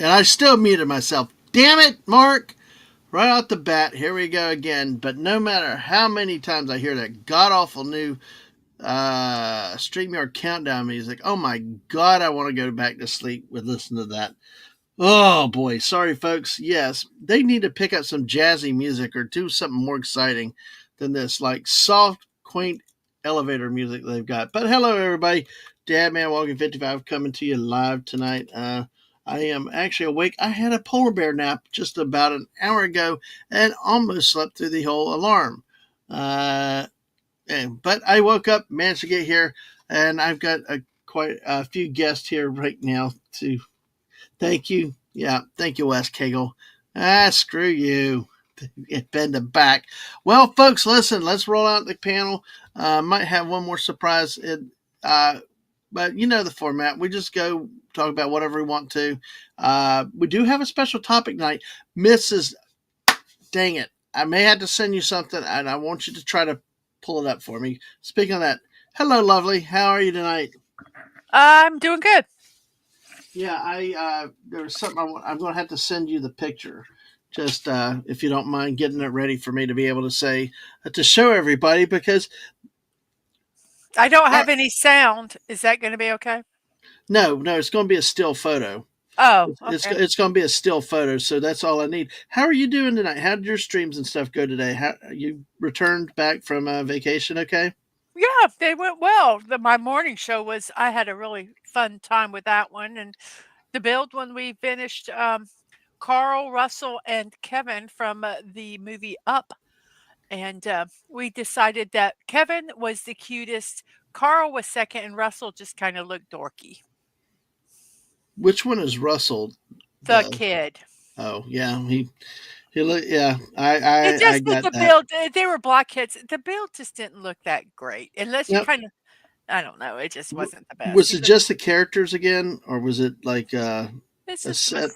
And I still muted myself. Damn it, Mark! Right off the bat, here we go again. But no matter how many times I hear that god awful new StreamYard countdown music, oh my god, I want to go back to sleep with listening to that. Oh boy, sorry folks. Yes, they need to pick up some jazzy music or do something more exciting than this, like soft, quaint elevator music they've got. But hello everybody, Dadman Walking 55 coming to you live tonight. I am actually awake. I had a polar bear nap just about an hour ago and almost slept through the whole alarm. But I woke up, managed to get here, and I've got quite a few guests here right now to thank you. Yeah, thank you, Wes Cagle. Screw you. Bend the back. Well, folks, listen, let's roll out the panel. Might have one more surprise. But you know the format. We just go talk about whatever we want to. We do have a special topic tonight. Mrs. Dang it. I may have to send you something, and I want you to try to pull it up for me. Speaking of that, hello, lovely. How are you tonight? I'm doing good. Yeah, there was something I'm going to have to send you the picture. Just if you don't mind getting it ready for me to be able to say to show everybody, because I don't have any sound. Is that going to be okay? No, it's going to be a still photo. Oh, It's okay. it's going to be a still photo, so that's all I need. How are you doing tonight? How did your streams and stuff go today? How you returned back from vacation? Okay. Yeah, they went well. My morning show was. I had a really fun time with that one, and the build when we finished. Carl, Russell, and Kevin from the movie Up, and we decided that Kevin was the cutest. Carl was second, and Russell just kind of looked dorky. Which one is Russell? The kid. Oh yeah, he look yeah. It I just was got the that. build. They were black kids. The build just didn't look that great, unless you Yep. kind of. I don't know. It just wasn't the best. Was it just the characters again, or was it like It's a just set?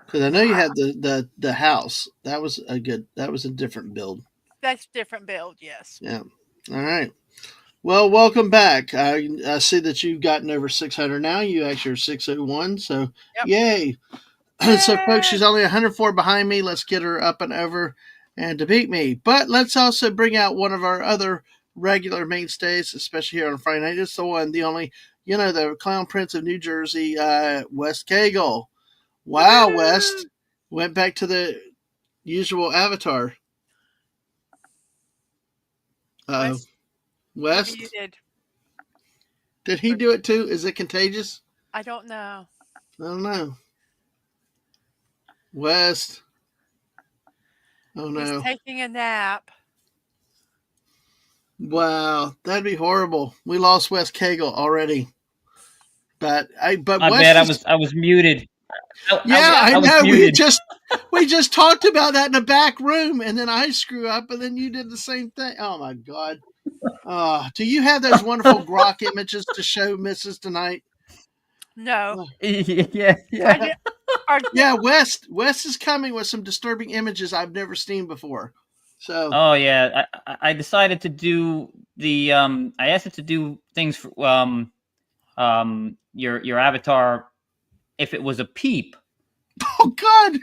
Because I know you had the house. That was a good. That was a different build. that's different build. Yes. Yeah. All right. Well, welcome back. I see that you've gotten over 600 now. You actually are 601. So, Yep. yay. So, folks, Yay! she's only 104 behind me. Let's get her up and over and to beat me. But let's also bring out one of our other regular mainstays, especially here on Friday night. It's the one, the only, the Clown Prince of New Jersey, West Cagle. Wow, West. Went back to the usual avatar. West? Muted. Did he do it too? Is it contagious? I don't know. I don't know. West. Oh no. He's taking a nap. Wow, that'd be horrible. We lost West Cagle already. But My West bad. I was muted. I was know. muted. We just talked about that in the back room, and then I screw up, and then you did the same thing. Oh my god. Do you have those wonderful grok images to show Mrs. tonight? No. Yeah. Yeah, West is coming with some disturbing images I've never seen before. So. Oh yeah, I decided to do the I asked it to do things for your avatar if it was a peep. Oh God.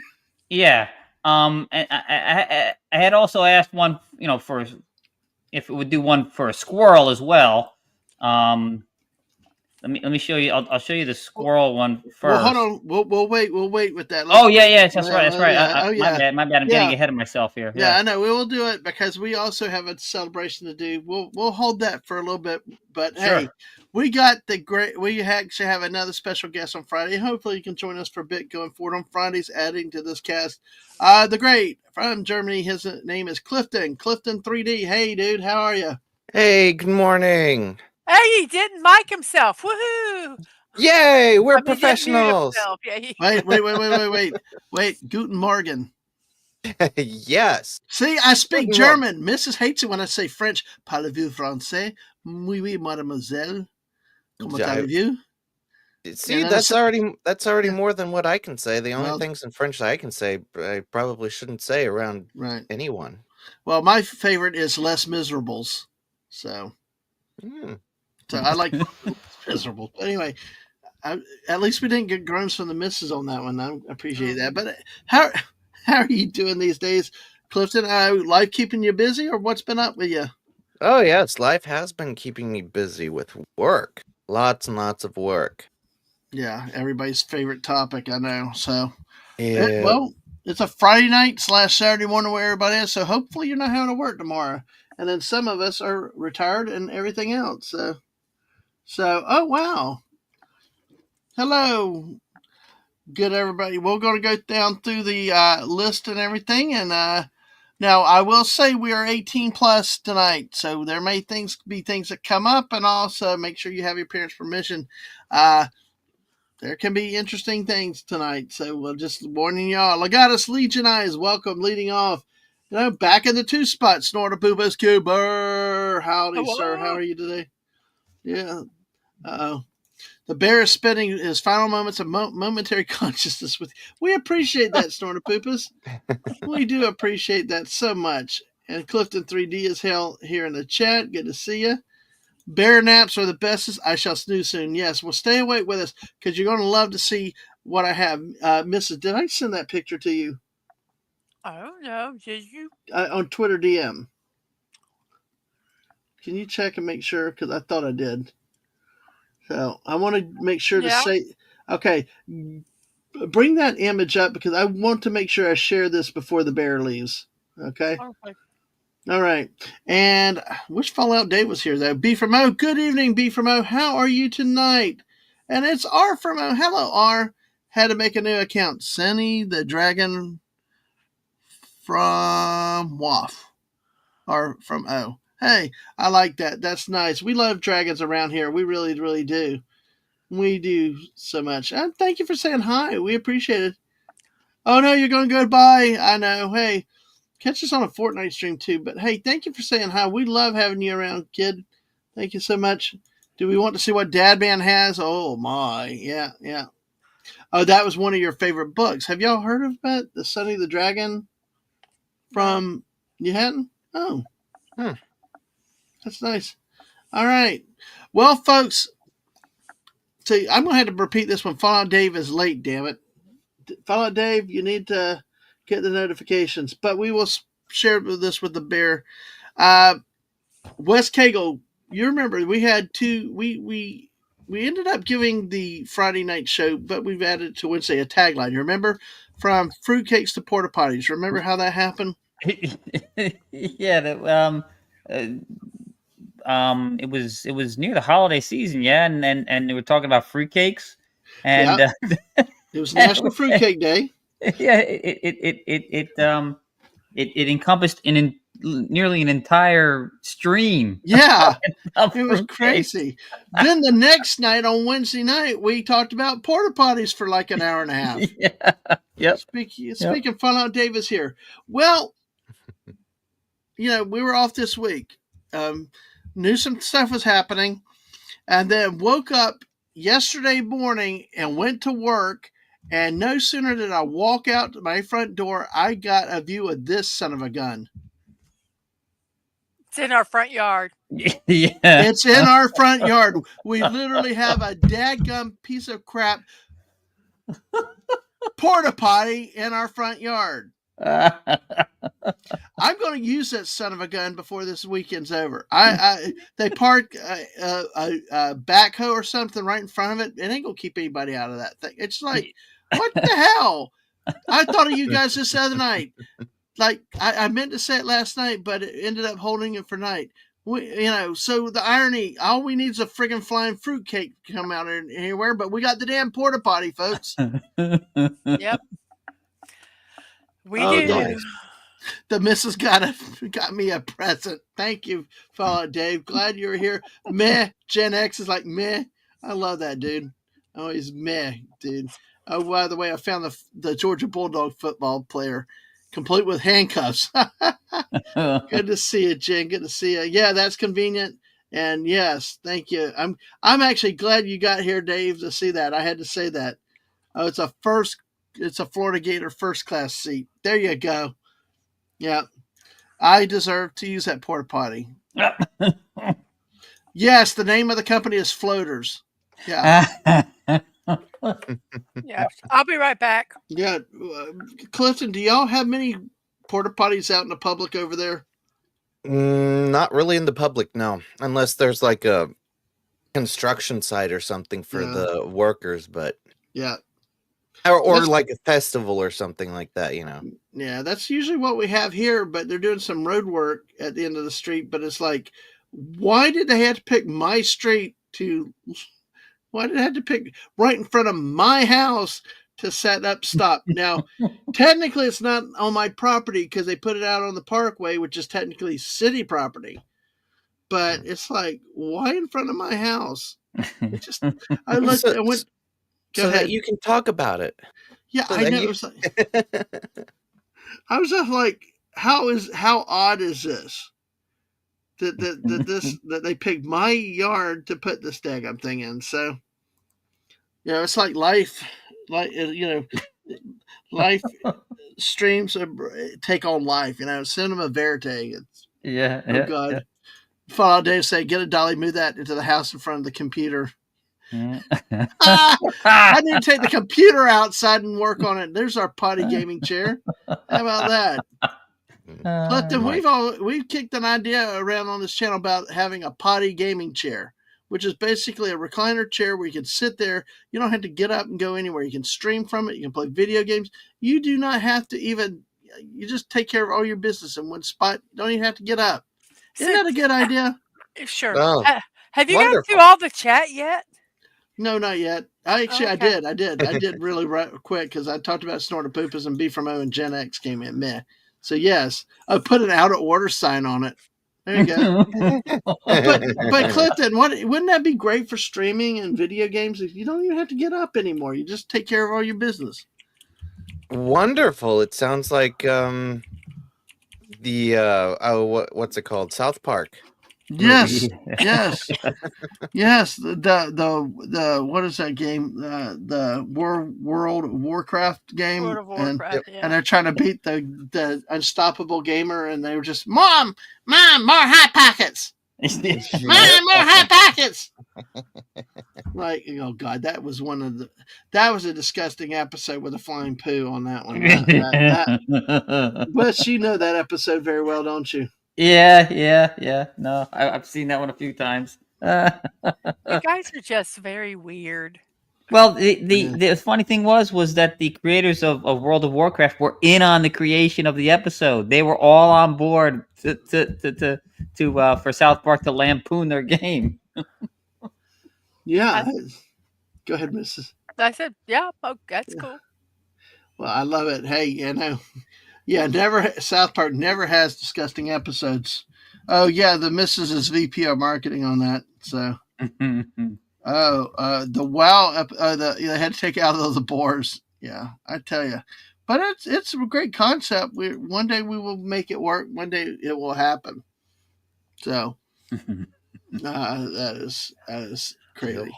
Yeah. And I had also asked one, for if it would do one for a squirrel as well. Let me show you. I'll show you the squirrel one first. Well, hold on. We'll wait. We'll wait with that. Yeah. That's right. Yeah. My bad. I'm getting ahead of myself here. Yeah, I know. We will do it because we also have a celebration to do. We'll hold that for a little bit. But sure. Hey, we got the great. We actually have another special guest on Friday. Hopefully, you can join us for a bit going forward on Fridays, adding to this cast. The great from Germany. His name is Clifton. Clifton 3D. Hey, dude, how are you? Hey, good morning. Hey, he didn't mic himself. Woohoo! Yay, we're professionals. Yeah, Wait. Guten Morgen. Yes. See, I speak German. Mrs. hates it when I say French. Parlez-vous français? Oui, mademoiselle. Comment allez-vous? See, that's already more than what I can say. The only things in French I can say, I probably shouldn't say around anyone. Well, my favorite is Les Miserables. So I like miserable. Anyway, at least we didn't get groans from the missus on that one. I appreciate that. But how are you doing these days, Clifton? Life keeping you busy, or what's been up with you? Oh yes, life has been keeping me busy with work. Lots and lots of work. Yeah, everybody's favorite topic, I know. So, Yeah. well, it's a Friday night / Saturday morning where everybody is. So hopefully you're not having to work tomorrow. And then some of us are retired and everything else. So oh wow, hello, good everybody. We're going to go down through the list and everything, and now I will say we are 18 plus tonight, so there may be things that come up, and also make sure you have your parents' permission. There can be interesting things tonight, so we're just warning y'all. Legatus Legionize, welcome, leading off. Back in the 2 spot, Snortabubas Cuber. Howdy, Hello. sir. How are you today? Yeah. Uh-oh. The bear is spending his final moments of momentary consciousness with you. We appreciate that, Snortabubas. We do appreciate that so much. And Clifton 3D is hell here in the chat. Good to see you. Bear naps are the bestest. I shall snooze soon. Yes, well, stay awake with us because you're going to love to see what I have. Mrs., did I send that picture to you? I don't know. Did you? On Twitter DM. Can you check and make sure? Because I thought I did. So I want to make sure to say, okay, bring that image up because I want to make sure I share this before the bear leaves. Okay? All right. And which Fallout Dave was here, though? B from O. Good evening, B from O. How are you tonight? And it's R from O. Hello, R. Had to make a new account. Sunny the Dragon from WAF. Or from O. Hey, I like that. That's nice. We love dragons around here. We really, really do. We do so much. And thank you for saying hi. We appreciate it. Oh, no, you're going to go bye. I know. Hey. Catch us on a Fortnite stream too. But hey, thank you for saying hi. We love having you around, kid. Thank you so much. Do we want to see what Dadman has? Oh my, yeah. Oh, that was one of your favorite books. Have y'all heard of that? The Sunny the Dragon from you hadn't? Oh. That's nice. All right. Well, folks, see, I'm gonna have to repeat this one. Fallout Dave is late, damn it. Fallout Dave, you need to get the notifications, but we will share this with the bear. Wes Cagle, you remember we had two. We ended up giving the Friday night show, but we've added to Wednesday a tagline. You remember, from fruitcakes to porta potties. Remember how that happened? Yeah. It was near the holiday season, yeah, and they were talking about fruitcakes, and it was National Fruitcake Day. Yeah, it encompassed nearly an entire stream. Yeah, it was crazy. Then the next night on Wednesday night, we talked about porta potties for like an hour and a half. Yeah. Yep. Speaking Fallout Davis here. Well, we were off this week. Knew some stuff was happening, and then woke up yesterday morning and went to work. And no sooner did I walk out to my front door, I got a view of this son of a gun. It's in our front yard. Yeah. It's in our front yard. We literally have a dadgum piece of crap porta potty in our front yard. I'm going to use that son of a gun before this weekend's over. They park a backhoe or something right in front of it. It ain't going to keep anybody out of that thing. It's like, what the hell? I thought of you guys this other night. Like, I meant to say it last night, but it ended up holding it for night. So the irony, all we need is a friggin' flying fruitcake to come out anywhere, but we got the damn porta potty, folks. Yep. We do. Nice. The missus got me a present. Thank you, Fallout Dave. Glad you were here. Meh. Gen X is like meh. I love that, dude. Always meh, dude. Oh, by the way, I found the Georgia Bulldog football player, complete with handcuffs. Good to see you, Jen. Good to see you. Yeah, that's convenient. And yes, thank you. I'm actually glad you got here, Dave, to see that. I had to say that. Oh, it's a Florida Gator first class seat. There you go. Yeah. I deserve to use that porta potty. Yes, the name of the company is Floaters. Yeah. Yeah, I'll be right back. Yeah, Clifton, do y'all have many porta potties out in the public over there? Not really in the public, no, unless there's like a construction site or something for the workers, but yeah, or like a festival or something like that, Yeah, that's usually what we have here, but they're doing some road work at the end of the street. But it's like, why did they have to pick my street to? Why did they have to pick right in front of my house to set up stop? Now, technically, it's not on my property because they put it out on the parkway, which is technically city property. But it's like, why in front of my house? It just, I looked, I went, so that you can talk about it. Yeah, so I know. It was like, I was just like, how odd is this? That they picked my yard to put this daggum thing in. So, it's like life, life streams take on life. Cinema verite. It's oh god. Yeah. Fallout Dave say, get a dolly, move that into the house in front of the computer. I need to take the computer outside and work on it. There's our potty gaming chair. How about that? Clifton, we've kicked an idea around on this channel about having a potty gaming chair, which is basically a recliner chair where you can sit there. You don't have to get up and go anywhere. You can stream from it. You can play video games. You do not have to even. You just take care of all your business in one spot. You don't even have to get up. Isn't that a good idea? Sure. Oh, have you gotten through all the chat yet? No, not yet. I did really quick because I talked about snorting poopers and B from O and Gen X came in. Meh. So yes, I put an out of order sign on it. There you go. but Clifton, wouldn't that be great for streaming and video games if you don't even have to get up anymore? You just take care of all your business. Wonderful. It sounds like what's it called? South Park. Yes, yes, yes. The what is that game? The World of Warcraft game, World of Warcraft, and they're trying to beat the unstoppable gamer, and they were just Mom, more hot pockets, Mom, more hot pockets. Like, oh god, that was a disgusting episode with a flying poo on that one. But you know that episode very well, don't you? Yeah. No, I've seen that one a few times. You guys are just very weird. Well, the funny thing was that the creators of World of Warcraft were in on the creation of the episode. They were all on board for South Park to lampoon their game. Yeah. Go ahead, Mrs. I said, yeah, that's cool. Well, I love it. Hey, South Park never has disgusting episodes. Oh yeah, the Mrs. is VP of marketing on that. So, the WoW, they had to take out all the boars. Yeah, I tell you, but it's a great concept. One day we will make it work. One day it will happen. So, that is crazy.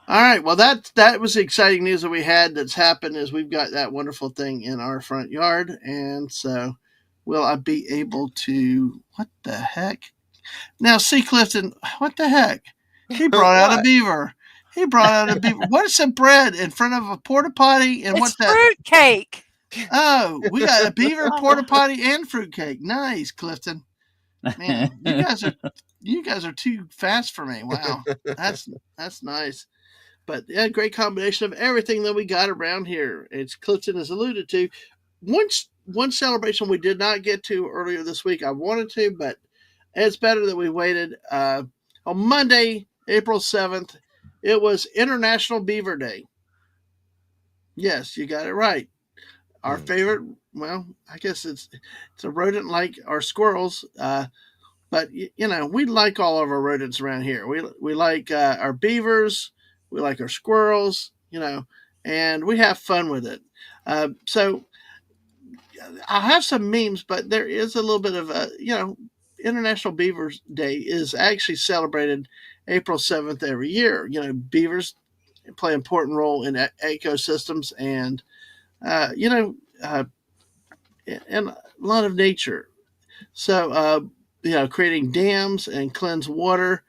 All right. Well, that was the exciting news that we had that's happened is we've got that wonderful thing in our front yard. And so will I be able to, what the heck? Now, see, Clifton, what the heck? He brought out a beaver. What is the bread in front of a porta potty? And what's that? Fruit cake. Oh, we got a beaver, porta potty, and fruit cake. Nice, Clifton. Man, you guys are too fast for me. Wow. That's nice. But yeah, great combination of everything that we got around here. It's Clifton has alluded to. One celebration we did not get to earlier this week. I wanted to, but it's better that we waited. On Monday, April 7th, it was International Beaver Day. Yes, you got it right. Our favorite, well, I guess it's a rodent like our squirrels. But we like all of our rodents around here. We like our beavers. We like our squirrels, and we have fun with it. So I'll have some memes, but there is a little bit of International Beavers Day is actually celebrated April 7th every year. Beavers play an important role in ecosystems and, and a lot of nature. So, creating dams and cleanse water.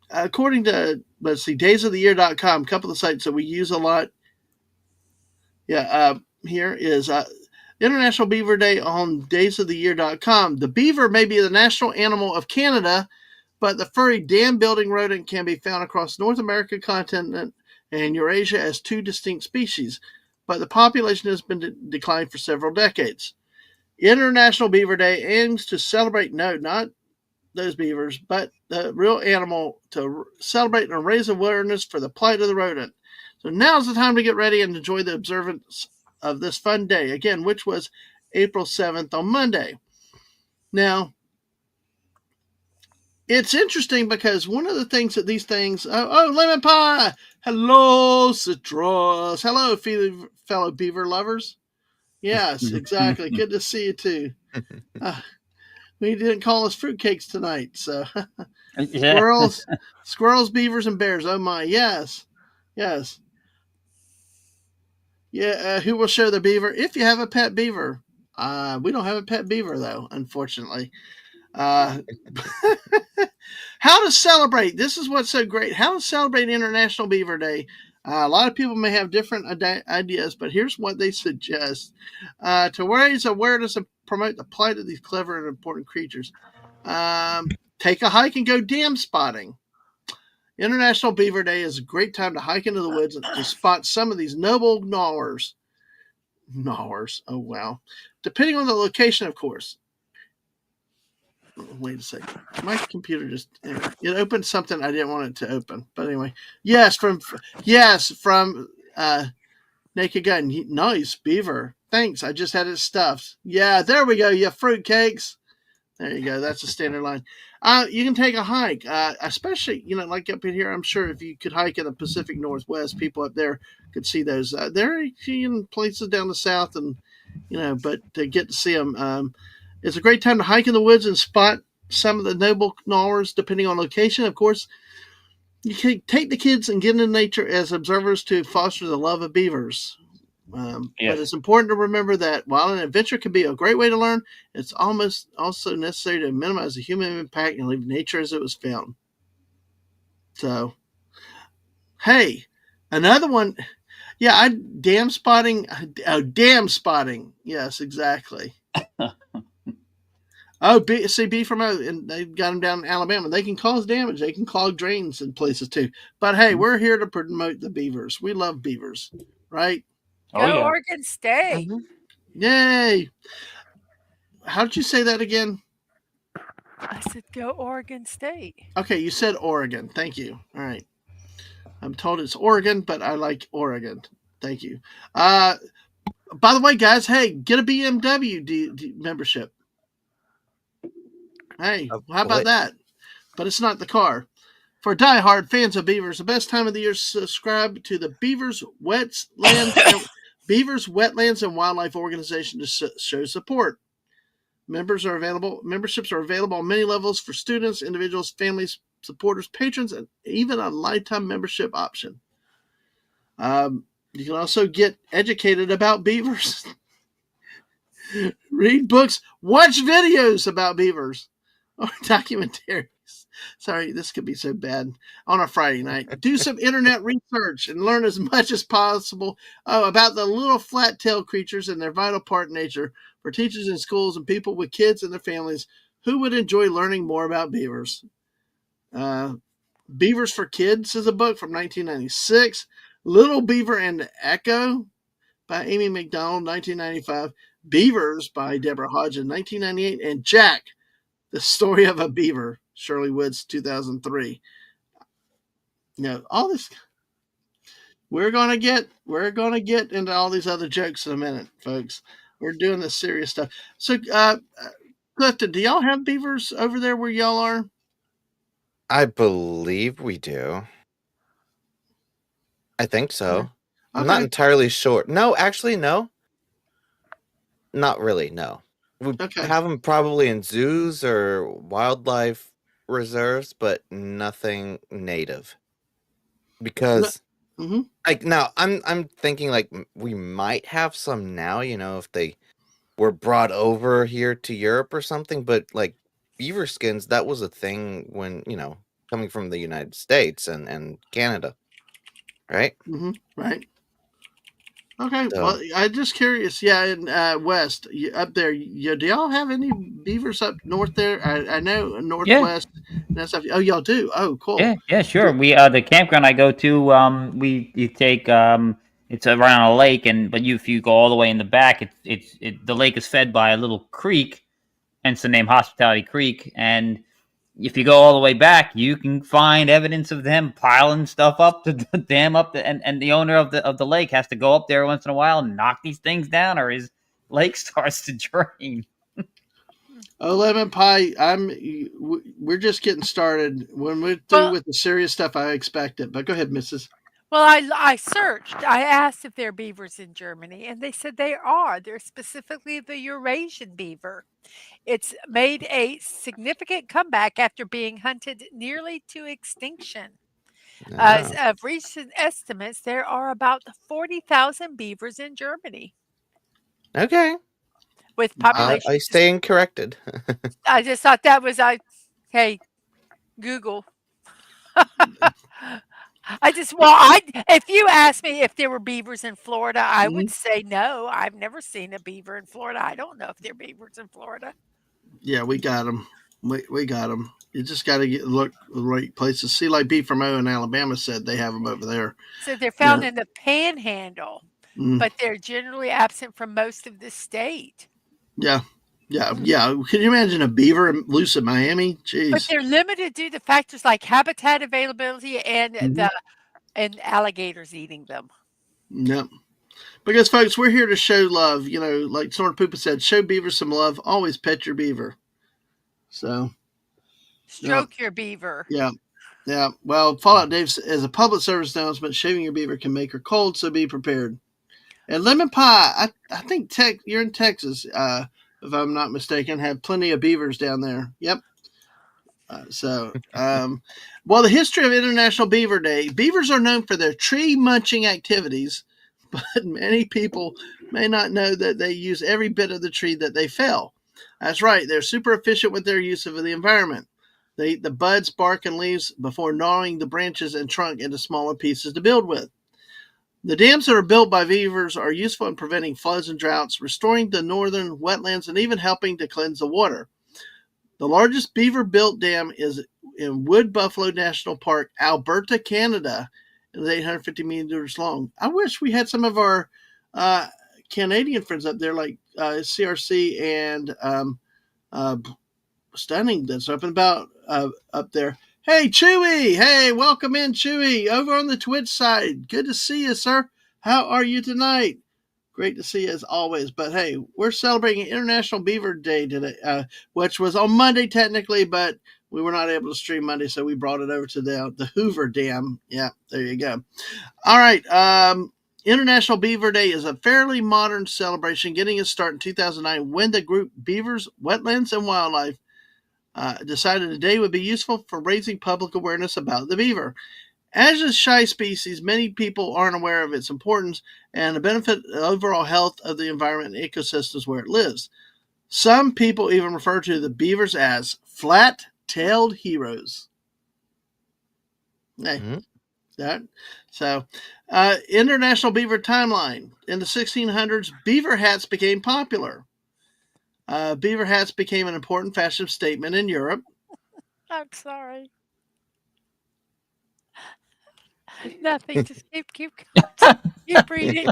according to, let's see, daysoftheyear.com, a couple of sites that we use a lot. Yeah, here is International Beaver Day on daysoftheyear.com. The beaver may be the national animal of Canada, but the furry dam-building rodent can be found across North America continent and Eurasia as two distinct species, but the population has been declined for several decades. International Beaver Day aims to celebrate, no, not those beavers, but the real animal, to celebrate and raise awareness for the plight of the rodent. So now's the time to get ready and enjoy the observance of this fun day, again, which was April 7th on Monday. Now, it's interesting because one of the things that these things, lemon pie, hello, citrus, hello, fellow beaver lovers. Yes, exactly. Good to see you too. We didn't call us fruitcakes tonight, so squirrels, beavers, and bears. Oh my, yes, yes, yeah. Who will show the beaver? If you have a pet beaver, we don't have a pet beaver though, unfortunately. How to celebrate? This is what's so great. How to celebrate International Beaver Day? A lot of people may have different ideas, but here's what they suggest: to raise awareness and promote the plight of these clever and important creatures. Take a hike and go dam spotting. International Beaver Day is a great time to hike into the woods to spot some of these noble gnawers. Gnawers, oh wow. Depending on the location, of course. Wait a second. My computer just it opened something I didn't want it to open. But anyway, from Naked Gun. Nice beaver. Thanks. I just had it stuffed. Yeah, there we go. You fruitcakes. There you go. That's a standard line. You can take a hike, especially, like up in here. I'm sure if you could hike in the Pacific Northwest, people up there could see those. They're in places down the south, and but to get to see them, it's a great time to hike in the woods and spot some of the noble gnawers, depending on location. Of course, you can take the kids and get into nature as observers to foster the love of beavers. But it's important to remember that while an adventure can be a great way to learn, it's almost also necessary to minimize the human impact and leave nature as it was found. So, hey, another one. Yeah, dam spotting. Oh, dam spotting. Yes, exactly. Beef from and they got them down in Alabama. They can cause damage. They can clog drains in places too. But hey, we're here to promote the beavers. We love beavers, right? Go Oregon State. Mm-hmm. Yay. How did you say that again? I said go Oregon State. Okay, you said Oregon. Thank you. All right. I'm told it's Oregon, but I like Oregon. Thank you. By the way, guys, hey, get a BMW membership. Hey, how about that? But it's not the car. For die-hard fans of beavers, the best time of the year is subscribe to the Beavers Wetlands and Wildlife Organization to show support. Memberships are available on many levels for students, individuals, families, supporters, patrons, and even a lifetime membership option. You can also get educated about beavers, read books, watch videos about beavers, or documentaries. Sorry, this could be so bad on a Friday night. Do some internet research and learn as much as possible about the little flat-tailed creatures and their vital part in nature for teachers in schools and people with kids and their families who would enjoy learning more about beavers. Beavers for Kids is a book from 1996. Little Beaver and the Echo by Amy McDonald, 1995. Beavers by Deborah Hodgson, 1998. And Jack, The Story of a Beaver, Shirley Woods, 2003. All this we're gonna get into all these other jokes in a minute, folks. We're doing the serious stuff. So, Clifton, do y'all have beavers over there where y'all are? I believe we do. I think so. Okay. I'm not entirely sure. No, actually, no. Not really, no. We have them probably in zoos or wildlife reserves, but nothing native. Because, now I'm thinking like we might have some now, if they were brought over here to Europe or something. But like beaver skins, that was a thing when coming from the United States and Canada, right? Mm-hmm. Right. Okay. So, Well, I'm just curious. Yeah, in west up there, do y'all have any beavers up north there? I know Yeah, northwest and that stuff. Oh, y'all do. Oh, cool. yeah, sure. We the campground I go to, we you take it's around a lake, and but if you go all the way in the back, the lake is fed by a little creek, hence the name Hospitality Creek. And if you go all the way back, you can find evidence of them piling stuff up to dam up, and the owner of the lake has to go up there once in a while and knock these things down, or his lake starts to drain. Oh, lemon pie. We're just getting started. When we're through Well, with the serious stuff, I expect it. But go ahead, Mrs. well, I searched. I asked if there are beavers in Germany, and they said they are. They're specifically the Eurasian beaver. It's made a significant comeback after being hunted nearly to extinction. As ah, of recent estimates, there are about 40,000 beavers in Germany, okay. with Wow. population I just stand corrected. I just thought that was hey, Google. I if you asked me if there were beavers in Florida, I would Mhm. say no. I've never seen a beaver in Florida. I don't know if there are beavers in Florida. Yeah, we got them. We got them. You just got to look the right places. See, like B from O in Alabama said they have them over there. So they're Yeah. found in the panhandle, Mm, but they're generally absent from most of the state. yeah. Yeah. Hmm. Yeah. Can you imagine a beaver loose in Miami? But Jeez. they're limited due to factors like habitat availability and Hmm. alligators eating them. Yep. Because, folks, we're here to show love. Like Snorter Poopa said, show beaver some love. Always pet your beaver. So, yeah. Stroke your beaver. Yeah. Yeah. Well, Fallout Dave, as a public service announcement, shaving your beaver can make her cold, so be prepared. And lemon pie, I think you're in Texas, if I'm not mistaken, have plenty of beavers down there. Yep. Well, the history of International Beaver Day, beavers are known for their tree munching activities, but many people may not know that they use every bit of the tree that they fell. That's right, they're super efficient with their use of the environment. They eat the buds, bark, and leaves before gnawing the branches and trunk into smaller pieces to build with. The dams that are built by beavers are useful in preventing floods and droughts, restoring the northern wetlands, and even helping to cleanse the water. The largest beaver-built dam is in Wood Buffalo National Park, Alberta, Canada. It is 850 meters long. I wish we had some of our uh, Canadian friends up there, like CRC and uh, Stunning, that's up and about up there. Hey, Chewy! Hey, welcome in, Chewy, over on the Twitch side. Good to see you, sir. How are you tonight? Great to see you as always. But hey, we're celebrating International Beaver Day today, which was on Monday technically, but we were not able to stream Monday, so we brought it over to the Hoover Dam. Yeah, there you go. All right. International Beaver Day is a fairly modern celebration, getting its start in 2009 when the group Beavers, Wetlands, and Wildlife decided the day would be useful for raising public awareness about the beaver. As a shy species, many people aren't aware of its importance and the benefit the overall health of the environment and ecosystems where it lives. Some people even refer to the beavers as flat-tailed heroes. Hey, Mhm. that. So, International Beaver Timeline. In the 1600s, beaver hats became popular. Beaver hats became an important fashion statement in Europe. I'm sorry. Nothing. Just keep reading.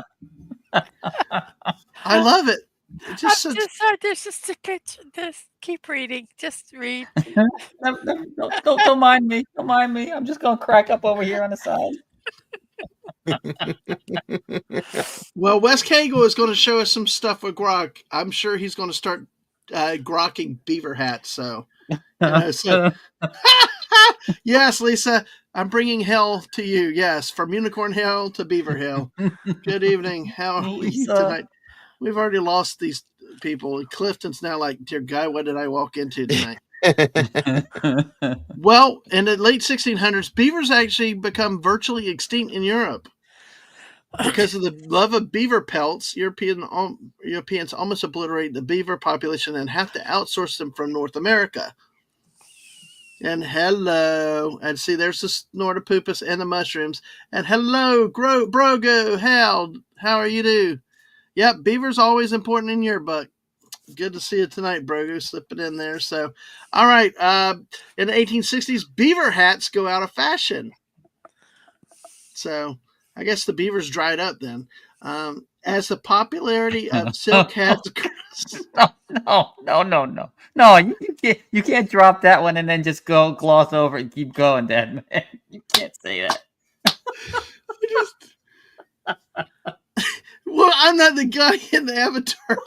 I love it. It's I'm just such. just there's just a picture. Just keep reading. Just read. Don't mind me. Don't mind me. I'm just gonna crack up over here on the side. Well, Wes Cagle is going to show us some stuff with grok. I'm sure he's going to start grokking beaver hats. So, so yes, Lisa, I'm bringing hell to you. Yes, from unicorn hell to beaver hell. Good evening. How are we Lisa. tonight? We've already lost these people. Clifton's now like, dear guy, what did I walk into tonight? Well, in the late 1600s, beavers actually become virtually extinct in Europe. Because of the love of beaver pelts, Europeans almost obliterate the beaver population and have to outsource them from North America. And hello. And see, there's the Snortopoopas and the mushrooms. And hello, Brogo. How are you do? Yep, beaver's always important in your book. Good to see you tonight, Brogo. Slip it in there. So, all right. In the 1860s, beaver hats go out of fashion. So, I guess the beavers dried up then. As the popularity of silk hats. No, you can't drop that one and then just go gloss over and keep going, Dadman. You can't say that. Well, I'm not the guy in the Avatar.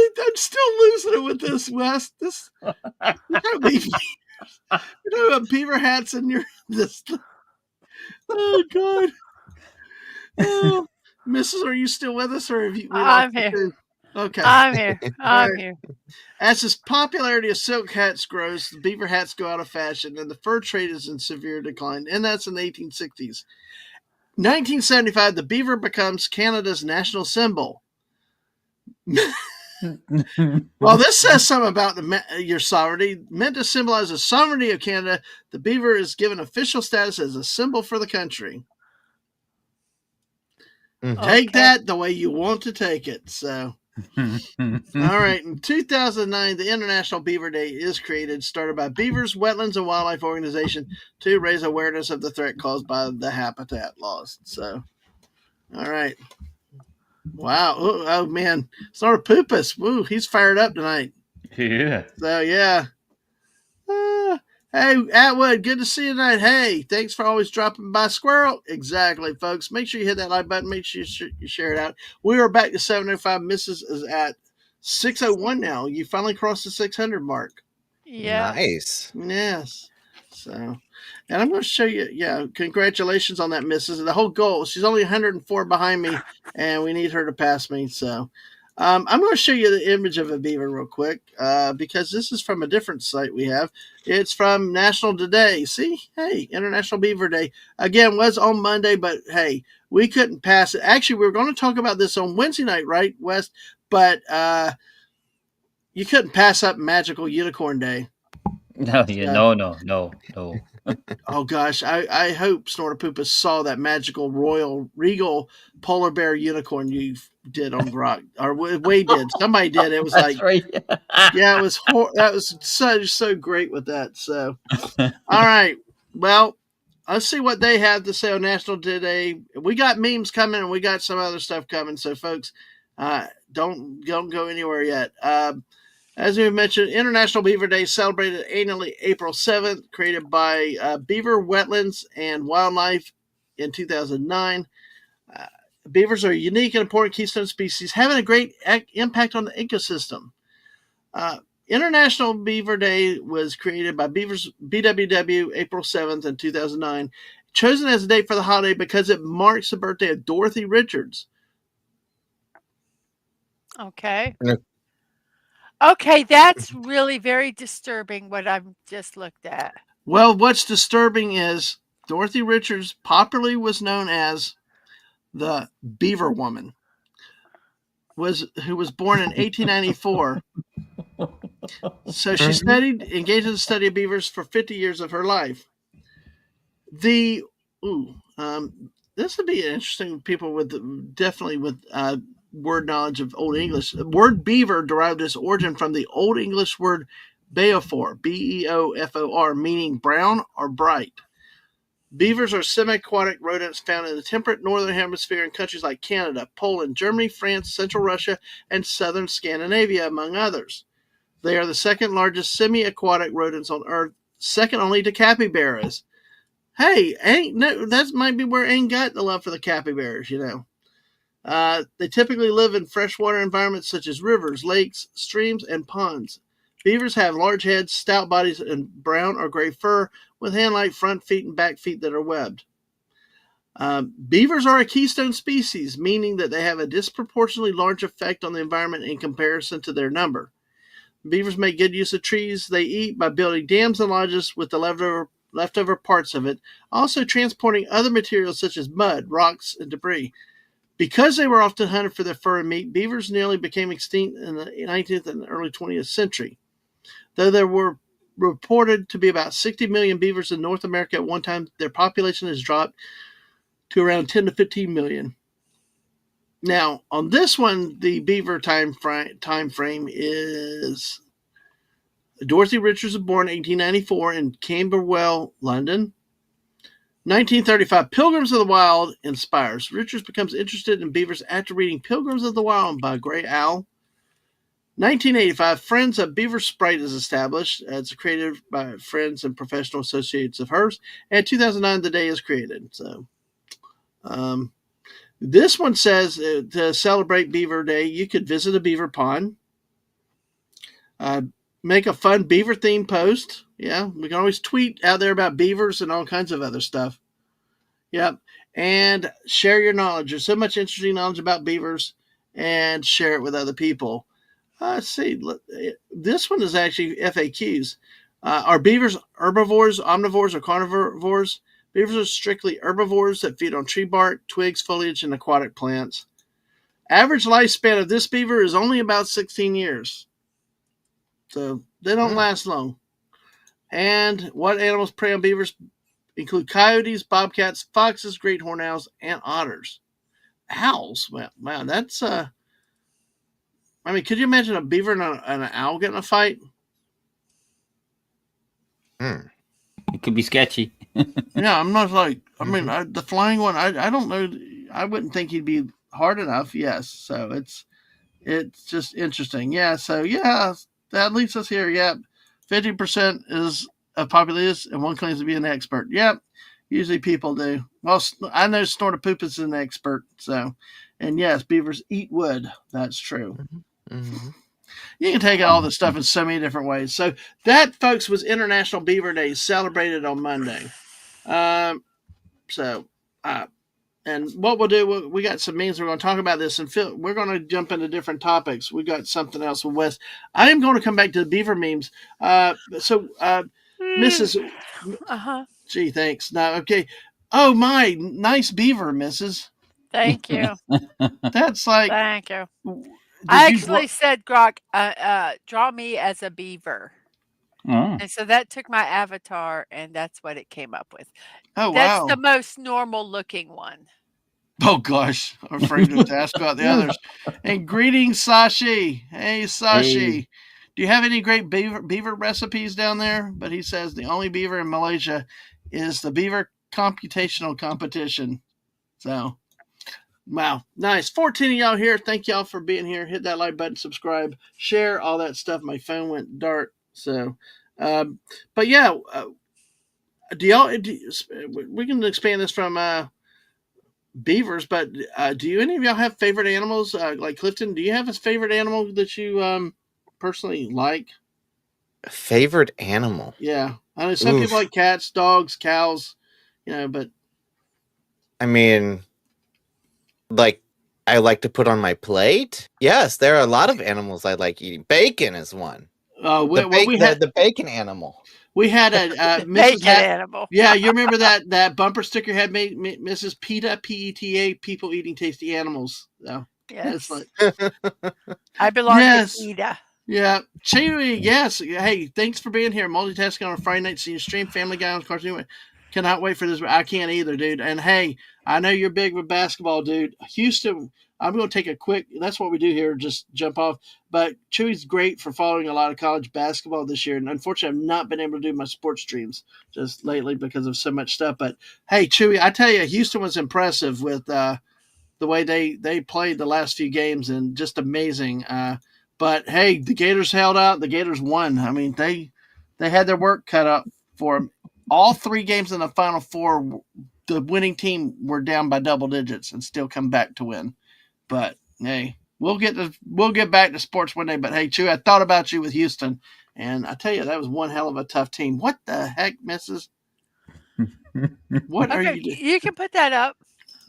I'm still losing it with this, Wes. You're talking about beaver hats and you're this. Oh God. Oh, Mrs., are you still with us, or have you? I'm here. Okay. I'm here. I'm here. As the popularity of silk hats grows, the beaver hats go out of fashion, and the fur trade is in severe decline. And that's in the 1860s. 1975, the beaver becomes Canada's national symbol. Well, this says something about your sovereignty. Meant to symbolize the sovereignty of Canada, the beaver is given official status as a symbol for the country. Take that the way you want to take it. So, all right. In 2009, the International Beaver Day is created, started by Beavers, Wetlands, and Wildlife Organization to raise awareness of the threat caused by the habitat loss. So, all right. Wow. Oh man. Snortopoopas. Woo, he's fired up tonight. Yeah. So, yeah. Hey, Atwood, good to see you tonight. Hey, thanks for always dropping by. Squirrel. Exactly, folks. Make sure you hit that like button. Make sure you share it out. We are back to 705. Mrs. is at 601 now. You finally crossed the 600 mark. Yeah. Nice. Yes. So, and I'm going to show you, congratulations on that, Mrs. The whole goal, she's only 104 behind me, and we need her to pass me. So, I'm going to show you the image of a beaver real quick, because this is from a different site we have. It's from National Today. See? Hey, International Beaver Day. Again, was on Monday, but hey, we couldn't pass it. Actually, we were going to talk about this on Wednesday night, right, Wes? But you couldn't pass up Magical Unicorn Day. No. Oh gosh, I hope Snortopoopas saw that magical royal regal polar bear unicorn you did on Rock, or Wade did. Somebody did. It was That's right. Yeah, it was that was so great with that. So, all right, well, let's see what they have to say on National Today. We got memes coming, and we got some other stuff coming. So, folks, don't go anywhere yet. As we mentioned, International Beaver Day celebrated annually April 7th, created by Beaver, Wetlands, and Wildlife in 2009. Beavers are a unique and important keystone species, having a great impact on the ecosystem. International Beaver Day was created by Beavers BWW April 7th in 2009, chosen as a date for the holiday because it marks the birthday of Dorothy Richards. Okay. Okay, that's really very disturbing what I've just looked at. Well, what's disturbing is Dorothy Richards popularly was known as the Beaver Woman, who was born in 1894. So she engaged in the study of beavers for 50 years of her life. This would be interesting. People with word knowledge of Old English. The word beaver derived its origin from the Old English word beofor, B-E-O-F-O-R, meaning brown or bright. Beavers are semi-aquatic rodents found in the temperate northern hemisphere in countries like Canada, Poland, Germany, France, Central Russia, and southern Scandinavia, among others. They are the second largest semi-aquatic rodents on Earth, second only to capybaras. Hey, that might be where Aang got the love for the capybaras, you know. They typically live in freshwater environments such as rivers, lakes, streams, and ponds. Beavers have large heads, stout bodies, and brown or gray fur with hand-like front feet and back feet that are webbed. Beavers are a keystone species, meaning that they have a disproportionately large effect on the environment in comparison to their number. Beavers make good use of trees they eat by building dams and lodges with the leftover parts of it, also transporting other materials such as mud, rocks, and debris. Because they were often hunted for their fur and meat, beavers nearly became extinct in the 19th and early 20th century. Though there were reported to be about 60 million beavers in North America at one time, their population has dropped to around 10 to 15 million. Now, on this one, the beaver time frame is Dorothy Richards was born in 1894 in Camberwell, London. 1935, Pilgrims of the Wild inspires. Richards becomes interested in beavers after reading Pilgrims of the Wild by Gray Owl. 1985, Friends of Beaver Sprite is established. It's created by friends and professional associates of hers. And 2009, the day is created. So, this one says to celebrate Beaver Day, you could visit a beaver pond, make a fun beaver themed post. Yeah, we can always tweet out there about beavers and all kinds of other stuff. Yep, and share your knowledge. There's so much interesting knowledge about beavers, and share it with other people. Let's see. This one is actually FAQs. Are beavers herbivores, omnivores, or carnivores? Beavers are strictly herbivores that feed on tree bark, twigs, foliage, and aquatic plants. Average lifespan of this beaver is only about 16 years. So they don't last long. And what animals prey on beavers include coyotes, bobcats, foxes, great horned owls, and otters. Owls? Wow, that's I mean, could you imagine a beaver and an owl getting a fight? It could be sketchy. Yeah, I'm not like, I mean, the flying one, I don't know. I wouldn't think he'd be hard enough. Yes. So it's just interesting. Yeah. So yeah, that leads us here. Yep. 50% is of populace and one claims to be an expert. Yep. Usually people do. Well, I know Snortapoop is an expert. So, and yes, beavers eat wood. That's true. Mm-hmm. You can take all this stuff in so many different ways. So that, folks, was International Beaver Day, celebrated on Monday. And what we'll do, we got some memes. We're going to talk about this, and we're going to jump into different topics. We got something else with Wes. I am going to come back to the beaver memes. Mrs. Gee, thanks. No, okay. Oh my, nice beaver, Mrs. Thank you. That's like. Thank you. I actually said, Grok, draw me as a beaver. Oh. And so that took my avatar, and that's what it came up with. Oh, that's the most normal looking one. Oh, gosh. I'm afraid to ask about the others. And greetings, Sashi. Hey, Sashi. Hey. Do you have any great beaver recipes down there? But he says the only beaver in Malaysia is the beaver computational competition. So, wow. Nice. 14 of y'all here. Thank y'all for being here. Hit that like button, subscribe, share, all that stuff. My phone went dark. So, but yeah, we can expand this from beavers, but do any of y'all have favorite animals? Like Clifton, do you have a favorite animal that you personally like? A favorite animal? Yeah. I know some people like cats, dogs, cows, but. I mean, like, I like to put on my plate. Yes, there are a lot of animals I like eating. Bacon is one. The bacon animal. We had a Mrs. animal. Yeah, you remember that bumper sticker had made Mrs. PETA, PETA, people eating tasty animals. So, yes. I belong to PETA. Yeah. Chewy, yes. Hey, thanks for being here. Multitasking on a Friday night, seeing Stream, Family Guy on Cartoon. Cannot wait for this. I can't either, dude. And hey, I know you're big with basketball, dude. Houston, I'm going to take a quick, that's what we do here, just jump off. But Chewy's great for following a lot of college basketball this year. And unfortunately, I've not been able to do my sports streams just lately because of so much stuff. But hey, Chewy, I tell you, Houston was impressive with the way they played the last few games, and just amazing. But hey, the Gators held out. The Gators won. I mean, they had their work cut out for them. All 3 games in the Final Four, the winning team were down by double digits and still come back to win. But hey, we'll get back to sports one day. But hey, Chew, I thought about you with Houston, and I tell you, that was one hell of a tough team. What the heck, Mrs.? What are you doing? You can put that up.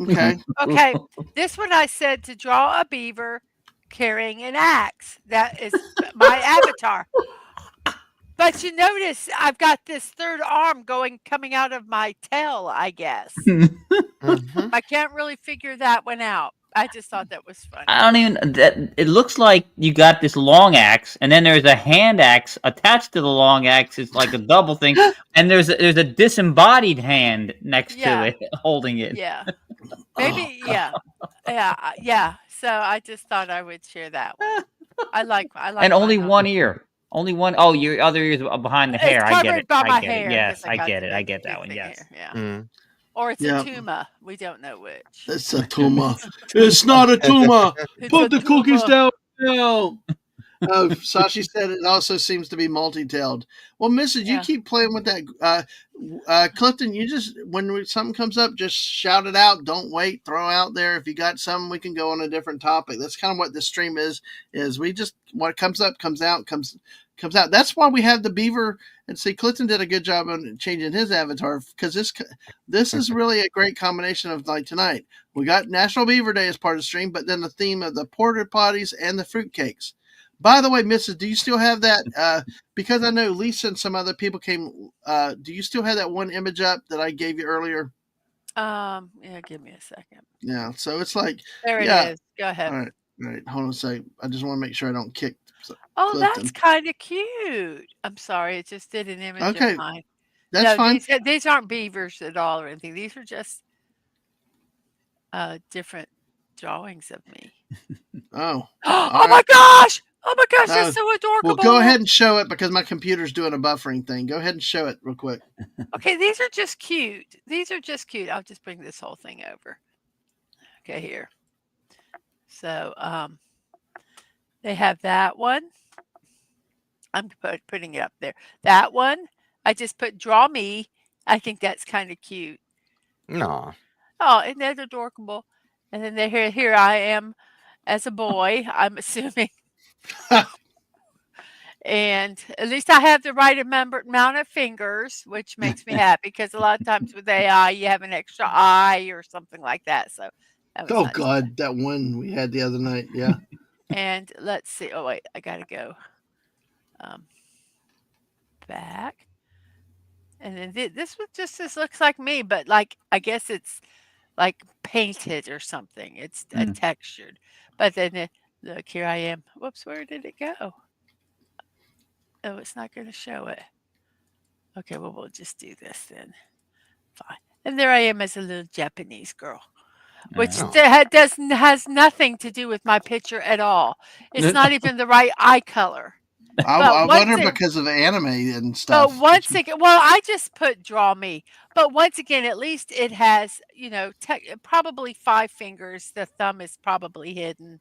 Okay. Okay. This one I said to draw a beaver carrying an axe. That is my avatar. But you notice I've got this third arm coming out of my tail, I guess. I can't really figure that one out. I just thought that was funny. I don't even. That it looks like you got this long axe, and then there's a hand axe attached to the long axe. It's like a double thing, and there's a disembodied hand next to Yeah, it holding it. yeah. Oh, Maybe, yeah. Yeah. So I just thought I would share that one. I And like my only one ear. Only one. Oh, your other ear's behind the It's hair. I get it. covered by I my get it. hair because Yes, I I got get the it. I big get that big one. thing Yes. here. Yeah. Mm. Or it's a yeah. tuma. We don't know which. It's a tumor. It's not a tumor. It's Put a the cookies tuma. down now. Oh, Sashi said it also seems to be multi-tailed. Well, Mrs., you Yeah. keep playing with that. Clifton, you just, when something comes up, just shout it out. Don't wait. Throw out there. If you got something, we can go on a different topic. That's kind of what this stream is we just, what comes up, comes out, comes out. That's why we have the beaver. And see, Clifton did a good job on changing his avatar, because this is really a great combination of, like, tonight. We got National Beaver Day as part of the stream, but then the theme of the porta potties and the fruitcakes. By the way, Mrs., do you still have that? Because I know Lisa and some other people came. Do you still have that one image up that I gave you earlier? Yeah, give me a second. Yeah. So it's like, There it yeah. is. Go ahead. All right. Hold on a second. I just want to make sure I don't kick Oh, that's Clifton. kind of cute. I'm sorry, it just did an image of Okay, mine. that's No, fine. these aren't beavers at all or anything. These are just different drawings of me. Oh. Oh my gosh! Oh my gosh, No. that's so Well, go ahead adorable. and show it because my computer's doing a buffering thing. Go ahead and show it real quick. Okay, these are just cute. These are just cute. I'll just bring this whole thing over. Okay, here. So, they have that one. I'm putting it up there. That one, I just put draw me. I think that's kind of cute. No. Oh, isn't that adorable? And then here I am as a boy, I'm assuming. And at least I have the right amount of fingers, which makes me happy because a lot of times with AI, you have an extra eye or something like that. So that was Oh not too bad. God, that one we had the other night. Yeah. And let's see. Oh wait, I gotta go back. And then this looks like me, but like I guess it's like painted or something. It's textured. But then look, here I am. Whoops, where did it go? Oh, it's not going to show it. Okay, well, we'll just do this then. Fine. And there I am as a little Japanese girl, which Oh. has nothing to do with my picture at all. It's not even the right eye color. I wonder because of anime and stuff. But once again, well, I just put draw me. But once again, at least it has, probably 5 fingers. The thumb is probably hidden,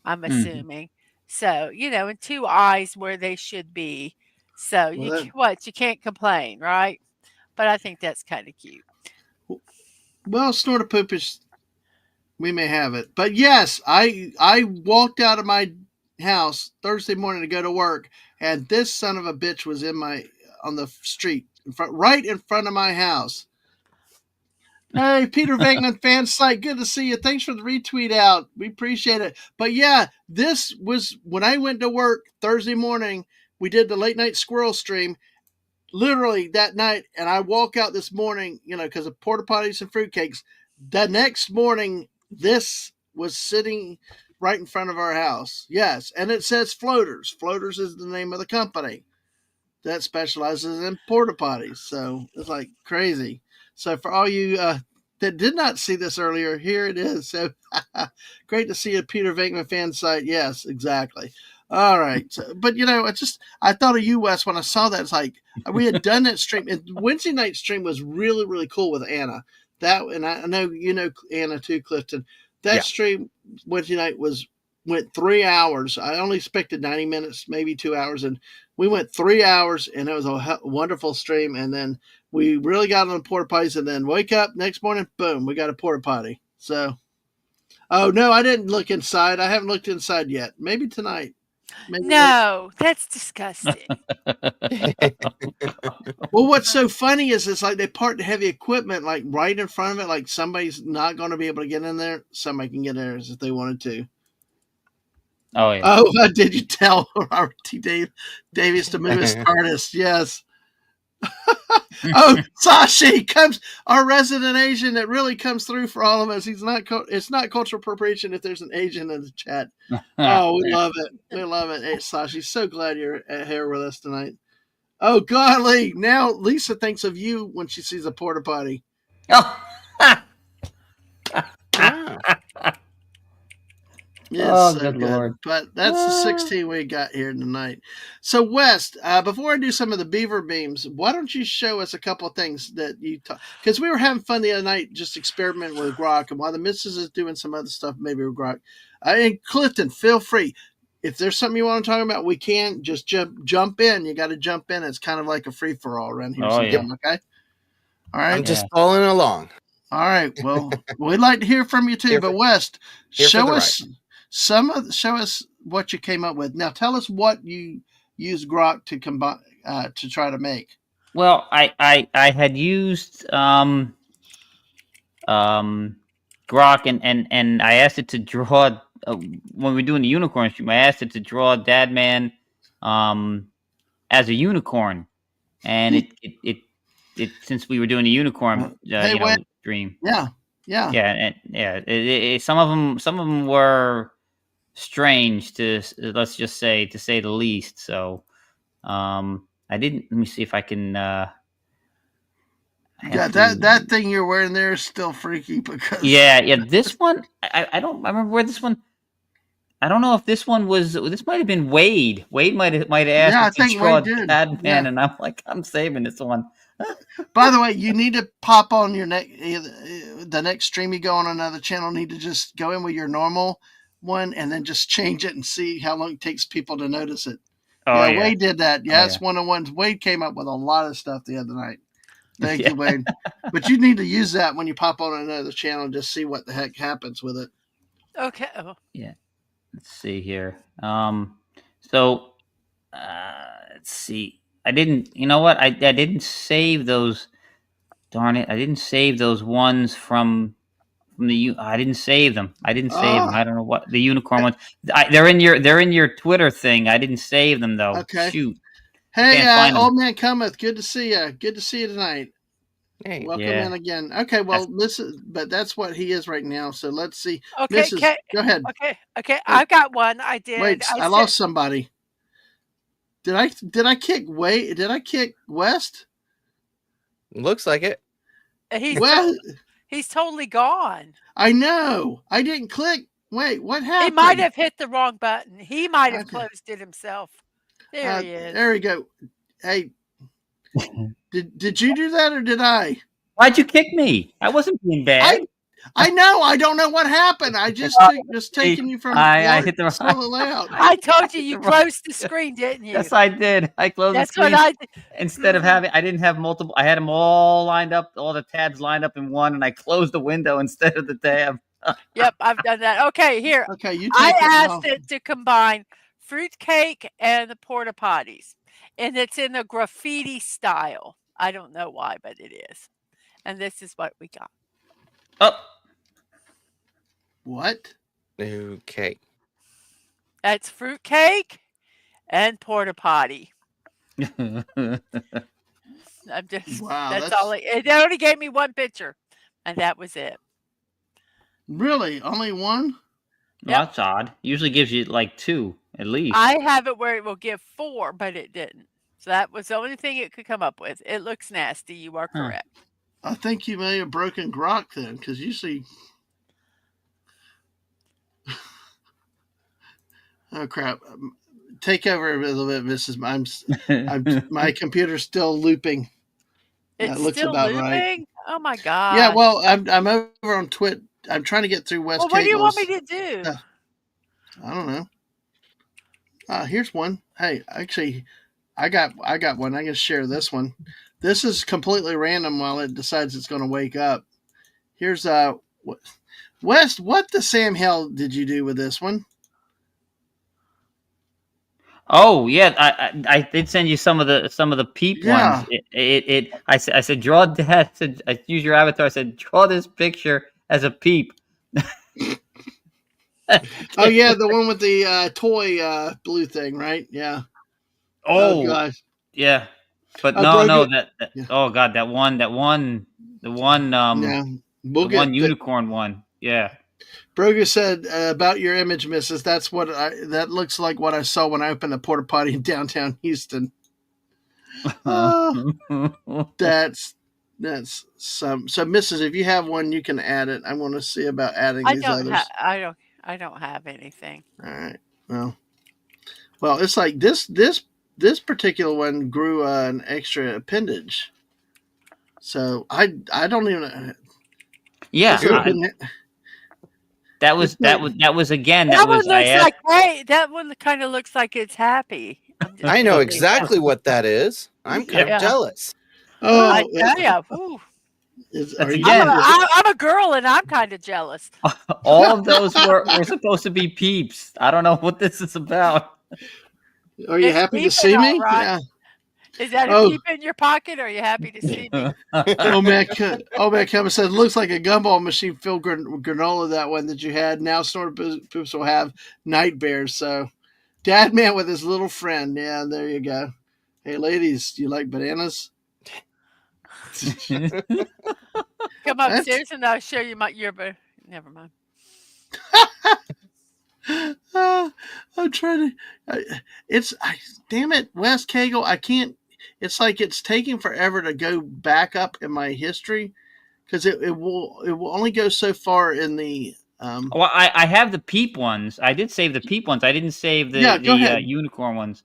I'm assuming. So, and 2 eyes where they should be. So you can't complain, right? But I think that's kind of cute. Well, snort a poopish, we may have it. But yes, I walked out of my house Thursday morning to go to work, and this son of a bitch was on the street right in front of my house. Hey, Peter Venkman fan site, good to see you. Thanks for the retweet out. We appreciate it. But yeah, this was when I went to work Thursday morning. We did the late night squirrel stream literally that night, and I walk out this morning, because of porta potties and fruitcakes. The next morning, this was sitting right in front of our house. Yes, and it says Floaters. Floaters is the name of the company that specializes in porta potties. So it's like crazy. So for all you that did not see this earlier, here it is. So great to see a Peter Venkman fan site. Yes, exactly. All right. So, but I thought of you, Wes, when I saw that. It's like we had done that stream. And Wednesday night stream was really, really cool with Anna. And I know you know Anna too, Clifton. That stream Wednesday night went 3 hours. I only expected 90 minutes, maybe 2 hours, and we went 3 hours, and it was a wonderful stream. And then we really got on the porta potties, and then wake up next morning, boom, we got a porta potty. So, oh no, I didn't look inside. I haven't looked inside yet. Maybe tonight. No, that's disgusting. Well, what's so funny is it's like they park the heavy equipment like right in front of it. Like somebody's not going to be able to get in there. Somebody can get in there if they wanted to. Oh yeah. Oh, did you tell Robert T. Davies to move his TARDIS? Yes. Oh, Sashi comes, our resident Asian that really comes through for all of us. It's not cultural appropriation if there's an Asian in the chat. Oh, we love it. We love it. Hey, Sashi, so glad you're here with us tonight. Oh, golly. Now Lisa thinks of you when she sees a porta potty. Oh. It's so good, Lord. But that's the 16 we got here tonight. So, West, before I do some of the beaver beams, why don't you show us a couple of things that you talk? Because we were having fun the other night just experimenting with grok, and while the missus is doing some other stuff, maybe with grok. And Clifton, feel free. If there's something you want to talk about, we can just jump in. You got to jump in. It's kind of like a free for all around here. Okay. All right. I'm just following along. All right. Well, we'd like to hear from you too. But West, show us what you came up with. Now, tell us what you use grok to combine to try to make. Well, I had used grok and I asked it to draw when we were doing the unicorn stream. I asked it to draw Dadman as a unicorn, and it since we were doing the unicorn dream. Some of them were strange to say the least. So I didn't. Let me see if I can. That thing you're wearing there is still freaky because this one I remember where this one. I don't know if this one was. This might have been Wade. Wade might have asked me to draw Dadman, and I'm like, I'm saving this one. By the way, you need to pop on your the next stream you go on another channel. Need to just go in with your normal one and then just change it and see how long it takes people to notice it. Wade did that. It's one of the ones. Wade came up with a lot of stuff the other night. Thank you, Wade. But you need to use that when you pop on another channel and just see what the heck happens with it. Okay. Yeah. Let's see here. So let's see. I didn't. You know what? I didn't save those. Darn it! I didn't save those ones from the. I didn't save them. I didn't save them. I don't know what the unicorn ones. They're in your Twitter thing. I didn't save them though. Okay. Shoot. Hey, old man cometh. Good to see you. Good to see you tonight. Hey, welcome in again. Okay, well, but that's what he is right now. So let's see. Okay, go ahead. Okay. I've got one. I did. Wait, I lost somebody. Did I kick Wade? Did I kick West? Looks like it. He's totally gone. I know. I didn't click. Wait, what happened? He might have hit the wrong button. He might have closed it himself. There he is. There we go. Hey, did you do that or did I? Why'd you kick me? I wasn't being bad. I know. I don't know what happened. I just taking you from. I hit the layout. I told you closed the screen, didn't you? Yes, I did. I closed the screen. That's what I did. Instead of I didn't have multiple. I had them all lined up, all the tabs lined up in one, and I closed the window instead of the tab. Yep, I've done that. Okay, here. Okay, you. I asked it to combine fruitcake and the porta potties, and it's in a graffiti style. I don't know why, but it is. And this is what we got. Oh. What? Okay. That's fruitcake and porta potty. Wow, that's all. It only gave me one picture, and that was it. Really? Only one? Well, that's odd. Usually gives you like two at least. I have it where it will give 4, but it didn't. So that was the only thing it could come up with. It looks nasty. You are correct. I think you may have broken grok then, because usually. Oh crap! Take over a little bit, Mrs. My computer's still looping. It's looks still about looping. Right. Oh my god! Yeah, well, I'm over on Twit. I'm trying to get through West. Well, what do you want me to do? I don't know. Here's one. Hey, actually, I got one. I can share this one. This is completely random while it decides it's going to wake up. Here's West. What the Sam hell did you do with this one? Oh yeah, I did send you some of the peep ones. I said draw that. I use your avatar. I said draw this picture as a peep. Oh yeah, the one with the toy blue thing, right? Yeah. Oh gosh. Yeah. But no, that yeah. oh god, the one Yeah, we'll the one get the unicorn one. Yeah. Broger said about your image, Mrs. That looks like what I saw when I opened a porta potty in downtown Houston. Oh, that's some. So, Mrs., if you have one, you can add it. I want to see about adding these others. I don't have anything. All right. Well, it's like this particular one grew an extra appendage. So I don't even. Yeah, that was again. That one I looks asked. like hey, that one kind of looks like it's happy. I know exactly what that is. I'm kind of jealous. I Oh, tell you, that's again. I'm a girl and I'm kind of jealous. All of those were supposed to be peeps. I don't know what this is about. Are you happy to see me? Right. Yeah. Is that a peep in your pocket? Or are you happy to see me? Oh man, Kevin said, looks like a gumball machine filled granola. That one that you had. Now snorted poops will have night bears. So, Dadman with his little friend. Yeah, there you go. Hey, ladies, do you like bananas? Come upstairs and I'll show you your. Never mind. I'm trying to. Damn it, Wes Cagle. I can't. It's like it's taking forever to go back up in my history because it will only go so far in the. Well, I have the peep ones. I did save the peep ones. I didn't save the unicorn ones.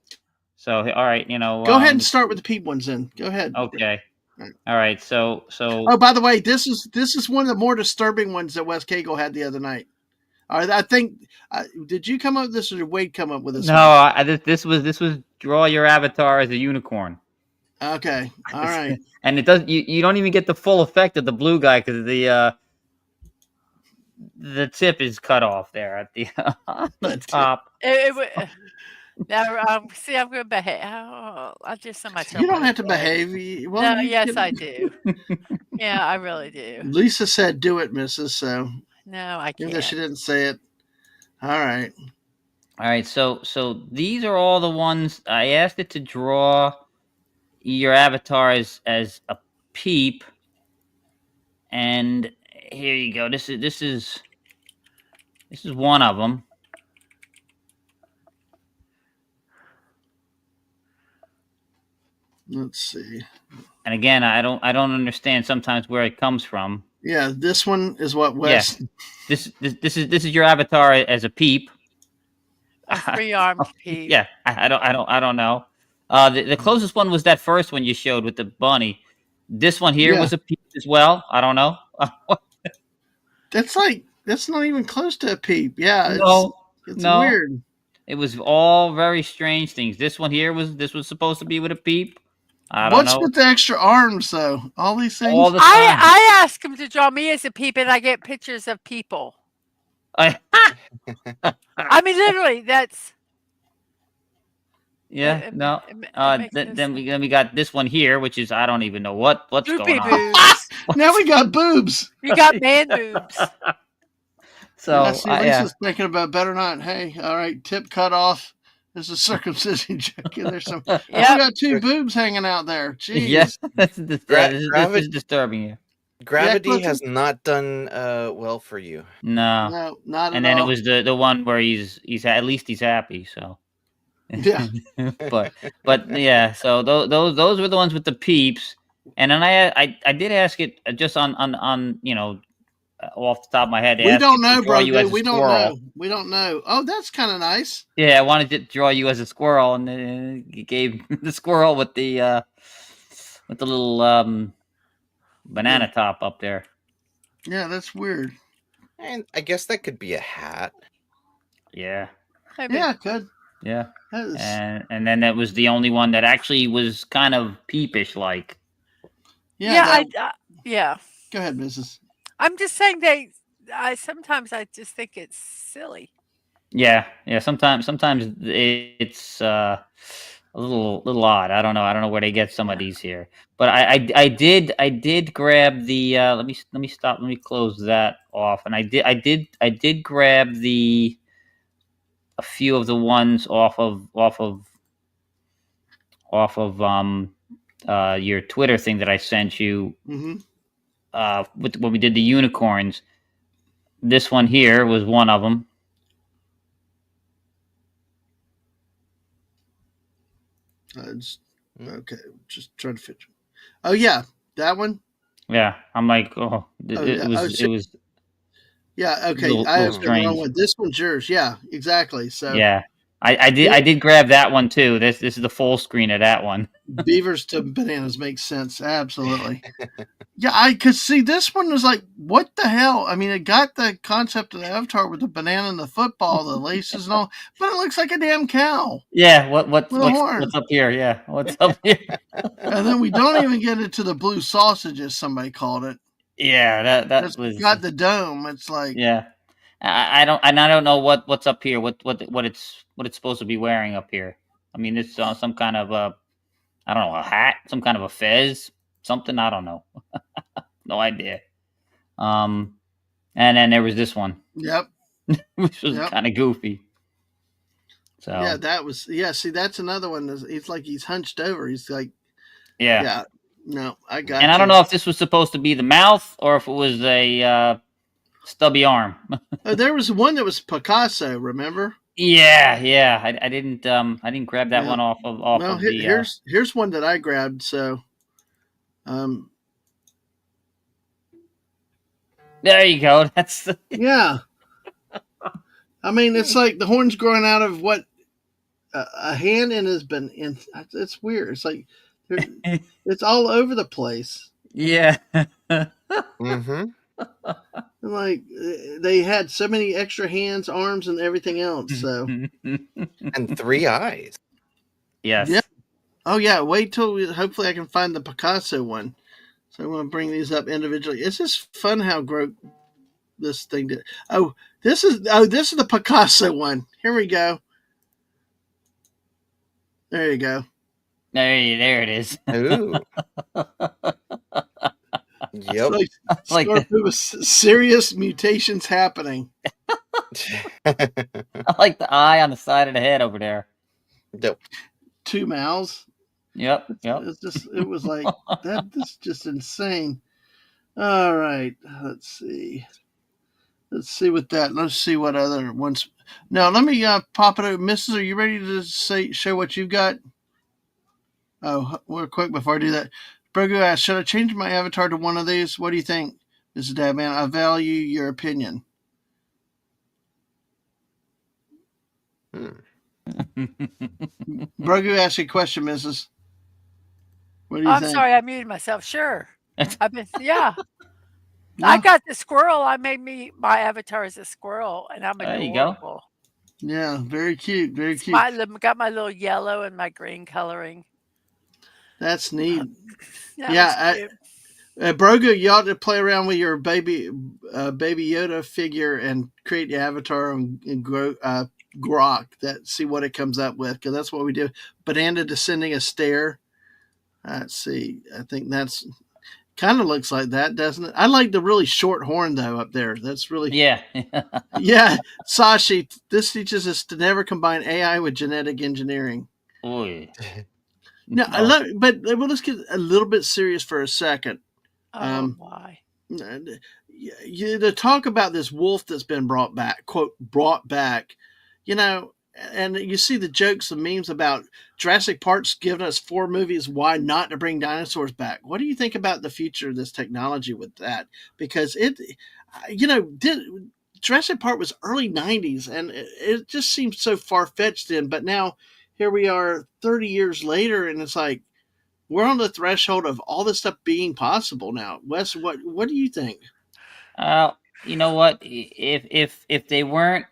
So all right, Go ahead and start with the peep ones. Then go ahead. Okay. All right. So. Oh, by the way, this is one of the more disturbing ones that Wes Cagle had the other night. I think. Did you come up with this, or did Wade come up with this? No, this was draw your avatar as a unicorn. Okay, all right. And it does. You don't even get the full effect of the blue guy because the tip is cut off there at the on the top. Now, see, I'm going to behave. Oh, I just so much. You don't have to behave. Well, no, yes, I do. Yeah, I really do. Lisa said, "Do it, Mrs." So no, I can't. Even though she didn't say it. All right. All right. So these are all the ones I asked it to draw your avatar as a peep, and here you go. This is one of them. Let's see. And again, I don't understand sometimes where it comes from. Yeah, this one is what Wes. Yeah. This is your avatar as a peep. A 3-armed peep. Yeah, I don't know. The closest one was that first one you showed with the bunny. This one here was a peep as well. I don't know. That's not even close to a peep. Yeah, it's weird. It was all very strange things. This one here was supposed to be with a peep. I don't know. What's with the extra arms though? All these things. All the time. I ask him to draw me as a peep, and I get pictures of people. I mean, literally, that's. Yeah, no. Then we got this one here, which is I don't even know what's going on. Now we got boobs. You got man boobs. So Lisa's thinking about better not. Hey, all right, tip cut off. There's a circumcision check. There's some. We got 2 boobs hanging out there. Jeez. Yes, this is disturbing you. Gravity has not done well for you. No, not at all. And then it was the one where he's at least he's happy. So. Yeah. but yeah. So those were the ones with the peeps, and then I did ask it just on off the top of my head. We don't know, bro. We don't know. We don't know. Oh, that's kind of nice. Yeah, I wanted to draw you as a squirrel, and you gave the squirrel with the little banana top up there. Yeah, that's weird. And I guess that could be a hat. Yeah. Yeah, it could. Yeah. And then that was the only one that actually was kind of peepish like. Yeah. Go ahead, Mrs. I'm just saying sometimes I just think it's silly. Yeah. Sometimes it's a little odd. I don't know where they get some of these here, but I did grab the. Let me stop. Let me close that off. And I did grab a few of the ones off of your Twitter thing that I sent you. Mm-hmm. When we did the unicorns, this one here was one of them. Okay, just trying to fit. Oh yeah, that one. Yeah, I'm like, Yeah. it was Yeah. a Okay, I little have the wrong strange. one. This one's yours. Yeah, exactly. So Yeah, I did grab that one too. This is the full screen of that one. beavers to bananas makes sense. Absolutely. Yeah, I could see this one was like, what the hell? I mean, it got the concept of the avatar with the banana and the football, the laces and all, but it looks like a damn cow Yeah, with a horn. what's up here? Yeah, what's up here? And then we don't even get into the blue sausage, as somebody called it. Yeah, that It's was got the dome. It's like, yeah. I don't know what's up here. What it's supposed to be wearing up here. I mean, it's some kind of I don't know, a hat, some kind of a fez, something. I don't know. No idea. Um, and then there was this one, yep, which was yep. kind of goofy. So Yeah, that was, yeah, see, that's another one. It's like he's hunched over. He's like, yeah. yeah, no, I got And I you. don't know if this was supposed to be the mouth or if it was a stubby arm. Oh, there was one that was Picasso, remember? Yeah. I didn't grab that Yeah. one off Well, of the. here's one that I grabbed. So, um, There you go. That's yeah. I mean, it's like the horn's growing out of what a hand in has been in. It's weird. It's like it's all over the place. yeah. Mm-hmm. Like they had so many extra hands, arms, and everything else. So And 3 eyes. Yes. yeah. Oh yeah. Wait till hopefully I can find the Picasso one. So I'm going to bring these up individually. It's just fun how this thing did. This is the Picasso one. Here we go. There you go. There it is. Ooh. Yep. Like Scarf with serious mutations happening. I like the eye on the side of the head over there. Nope. 2 mouths. Yep. It was like that. This is just insane. All right, let's see. Let's see what other ones. Now let me pop it over. Mrs., are you ready to show what you've got? Oh, real quick before I do that, Brogu asked, should I change my avatar to one of these? What do you think, Mrs. Dadman? I value your opinion. Brogu asked you a question, Mrs. What do you think? I'm sorry, I muted myself. Sure. I've been, yeah. I got the squirrel. I made my avatar as a squirrel, and I'm There you go. adorable. Yeah, very cute, very cute. Got my little yellow and my green coloring. That's neat. Yeah, Brogu, you ought to play around with your baby Yoda figure and create your avatar and grow Grok. See what it comes up with, because that's what we do. Banana descending a stair. Let's see. I think that's kind of looks like that, doesn't it? I like the really short horn though up there. That's really yeah. Yeah, Sashi. This teaches us to never combine AI with genetic engineering. Oy. No, but let's get a little bit serious for a second. Why? To talk about this wolf that's been brought back, quote, brought back, and you see the jokes, the memes about Jurassic Park's giving us 4 movies. Why not to bring dinosaurs back? What do you think about the future of this technology with that? Because Jurassic Park was early 90s, and it just seems so far-fetched then. But now here we are 30 years later, and it's like, we're on the threshold of all this stuff being possible now. Wes, what do you think? You know what? If they weren't,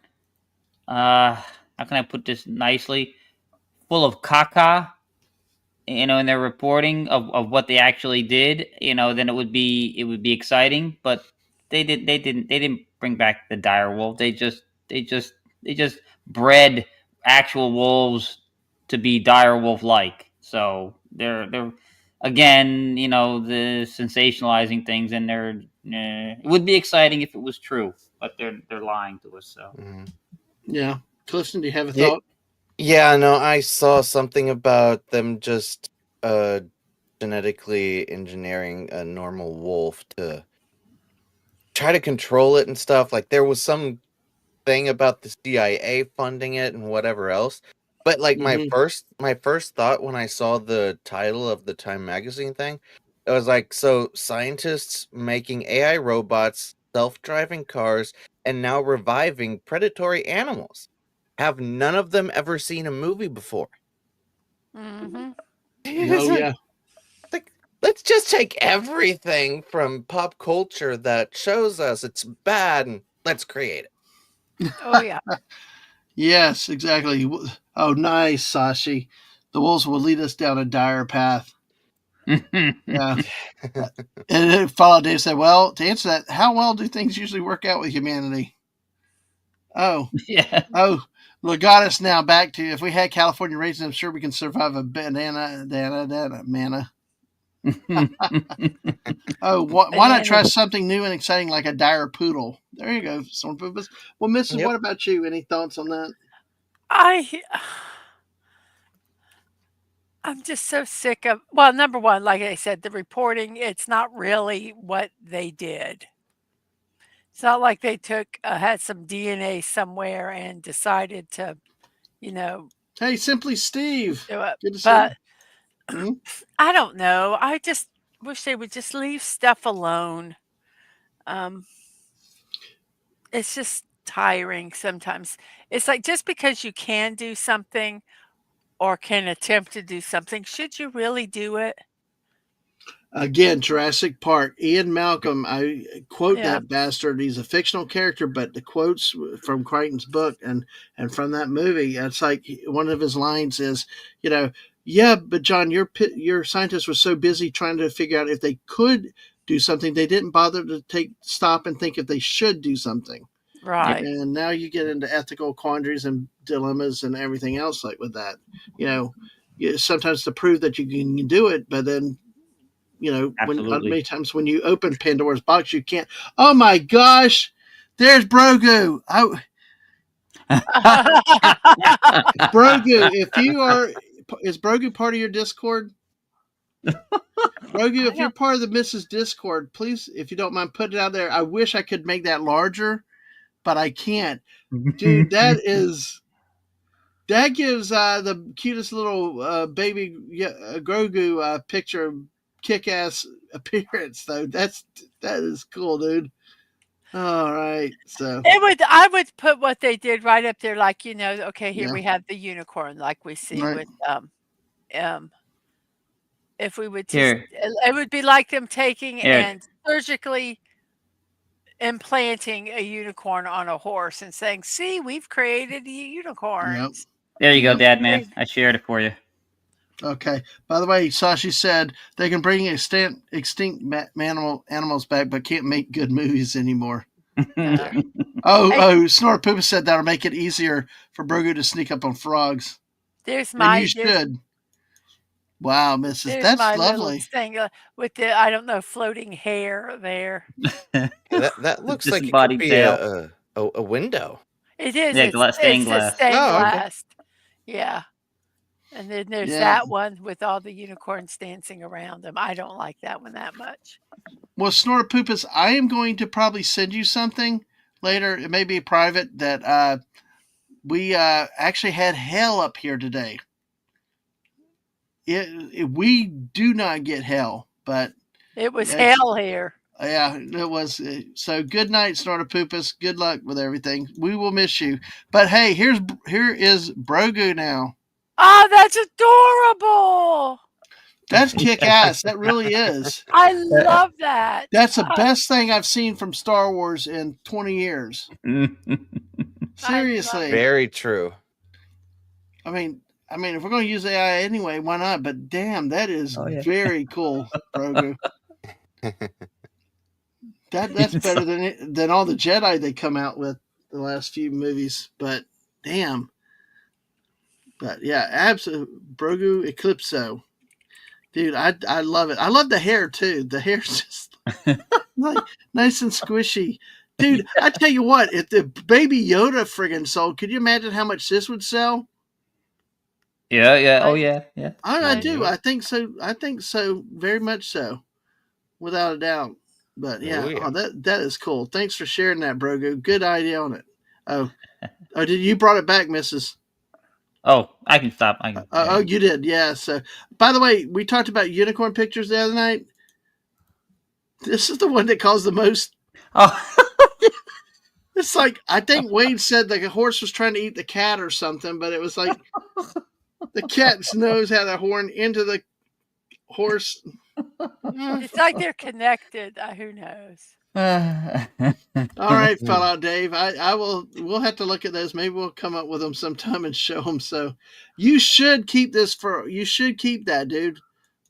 how can I put this nicely, full of caca, in their reporting of what they actually did, then it would be exciting. But they didn't bring back the dire wolf. They just bred actual wolves to be dire wolf like. So they're again, the sensationalizing things, and it would be exciting if it was true, but they're lying to us. So yeah, Clifton, do you have a thought? Yeah, no, I saw something about them just genetically engineering a normal wolf to try to control it and stuff. Like there was some thing about the CIA funding it and whatever else. But like my first thought when I saw the title of the Time magazine thing, it was like, so scientists making AI robots, self-driving cars, and now reviving predatory animals. Have none of them ever seen a movie before? Mm-hmm. Oh yeah. Like, let's just take everything from pop culture that shows us it's bad and let's create it. Oh yeah. Yes, exactly. Oh, nice, Sashi. The wolves will lead us down a dire path. Yeah. And then followed Dave said, well, to answer that, how well do things usually work out with humanity? Oh, Yeah. oh, look, got us now back to if we had California raisins, I'm sure we can survive a manna. Oh, why not try something new and exciting like a dire poodle? There you go, Stormpoopas. Well, Mrs., what about you? Any thoughts on that? I'm just so sick of, well, number one, like I said, the reporting, it's not really what they did. It's not like they had some DNA somewhere and decided to, you know, Hey, Simply Steve. do it. Good to see But you. I don't know. I just wish they would just leave stuff alone. It's just tiring sometimes. It's like just because you can do something or can attempt to do something, should you really do it? Again, Jurassic Park. Ian Malcolm, I quote Yeah. that bastard. He's a fictional character, but the quotes from Crichton's book and from that movie, it's like one of his lines is, yeah, but John, your scientists were so busy trying to figure out if they could do something, they didn't bother to stop and think if they should do something. Right. And now you get into ethical quandaries and dilemmas and everything else like with that. Sometimes to prove that you can do it, but then many times when you open Pandora's box, you can't. Oh my gosh, there's Brogu. Brogu, is Brogu part of your Discord? Brogu, if you're part of the Mrs. Discord, please, if you don't mind, put it out there. I wish I could make that larger, but I can't. Dude, that gives the cutest little baby Grogu picture kick-ass appearance, though. That is cool, dude. All right, so I would put what they did right up there, like, okay, here we have the unicorn, like we see with if we would just, it would be like them taking and surgically implanting a unicorn on a horse and saying, "See, we've created unicorns." There you go, Dadman. I shared it for you. Okay. By the way, Sashi said they can bring extinct animals back, but can't make good movies anymore. Snort Poopa said that'll make it easier for Brogu to sneak up on frogs. You should. Wow, Mrs. That's my lovely. Little thing with the floating hair there. that looks like it could be a window. It is. Yeah, stained glass. Stained glass. Okay. Yeah. And then there's that one with all the unicorns dancing around them. I don't like that one that much. Well, Snort Poopas, I am going to probably send you something later. It may be private that we actually had hail up here today. We do not get hail, but it was hail here. Yeah, it was. So good night, Snortopoopas. Good luck with everything. We will miss you. But hey, here is Brogu now. Oh, that's adorable. That's kick ass. That really is. I love that. That's the best thing I've seen from Star Wars in 20 years. Seriously. Very true. I mean, if we're going to use AI anyway, why not? But damn, that is very cool, Brogu. That's better than all the Jedi they come out with the last few movies. But damn. But yeah, absolutely. Brogu Eclipso. Dude, I love it. I love the hair too. The hair's just like nice and squishy. Dude, I tell you what, if the Baby Yoda friggin' sold, could you imagine how much this would sell? Yeah, yeah. Oh, Right? yeah, yeah. I I do. do. I think so. I think so. Very much so, without a doubt. But Oh yeah, yeah. that is cool. Thanks for sharing that, Brogo. Good idea on it. Oh, did you brought it back, Mrs. Oh, I can stop. I can. Yeah. Oh, you did. Yeah. So, by the way, we talked about unicorn pictures the other night. This is the one that caused the most. Oh. It's like I think Wade said like a horse was trying to eat the cat or something, but it was like the cat's nose had a horn into the horse. It's like they're connected. Who knows? All right, Fallout Dave. I will. We'll have to look at those. Maybe we'll come up with them sometime and show them. So, you should keep this for. You should keep that, dude.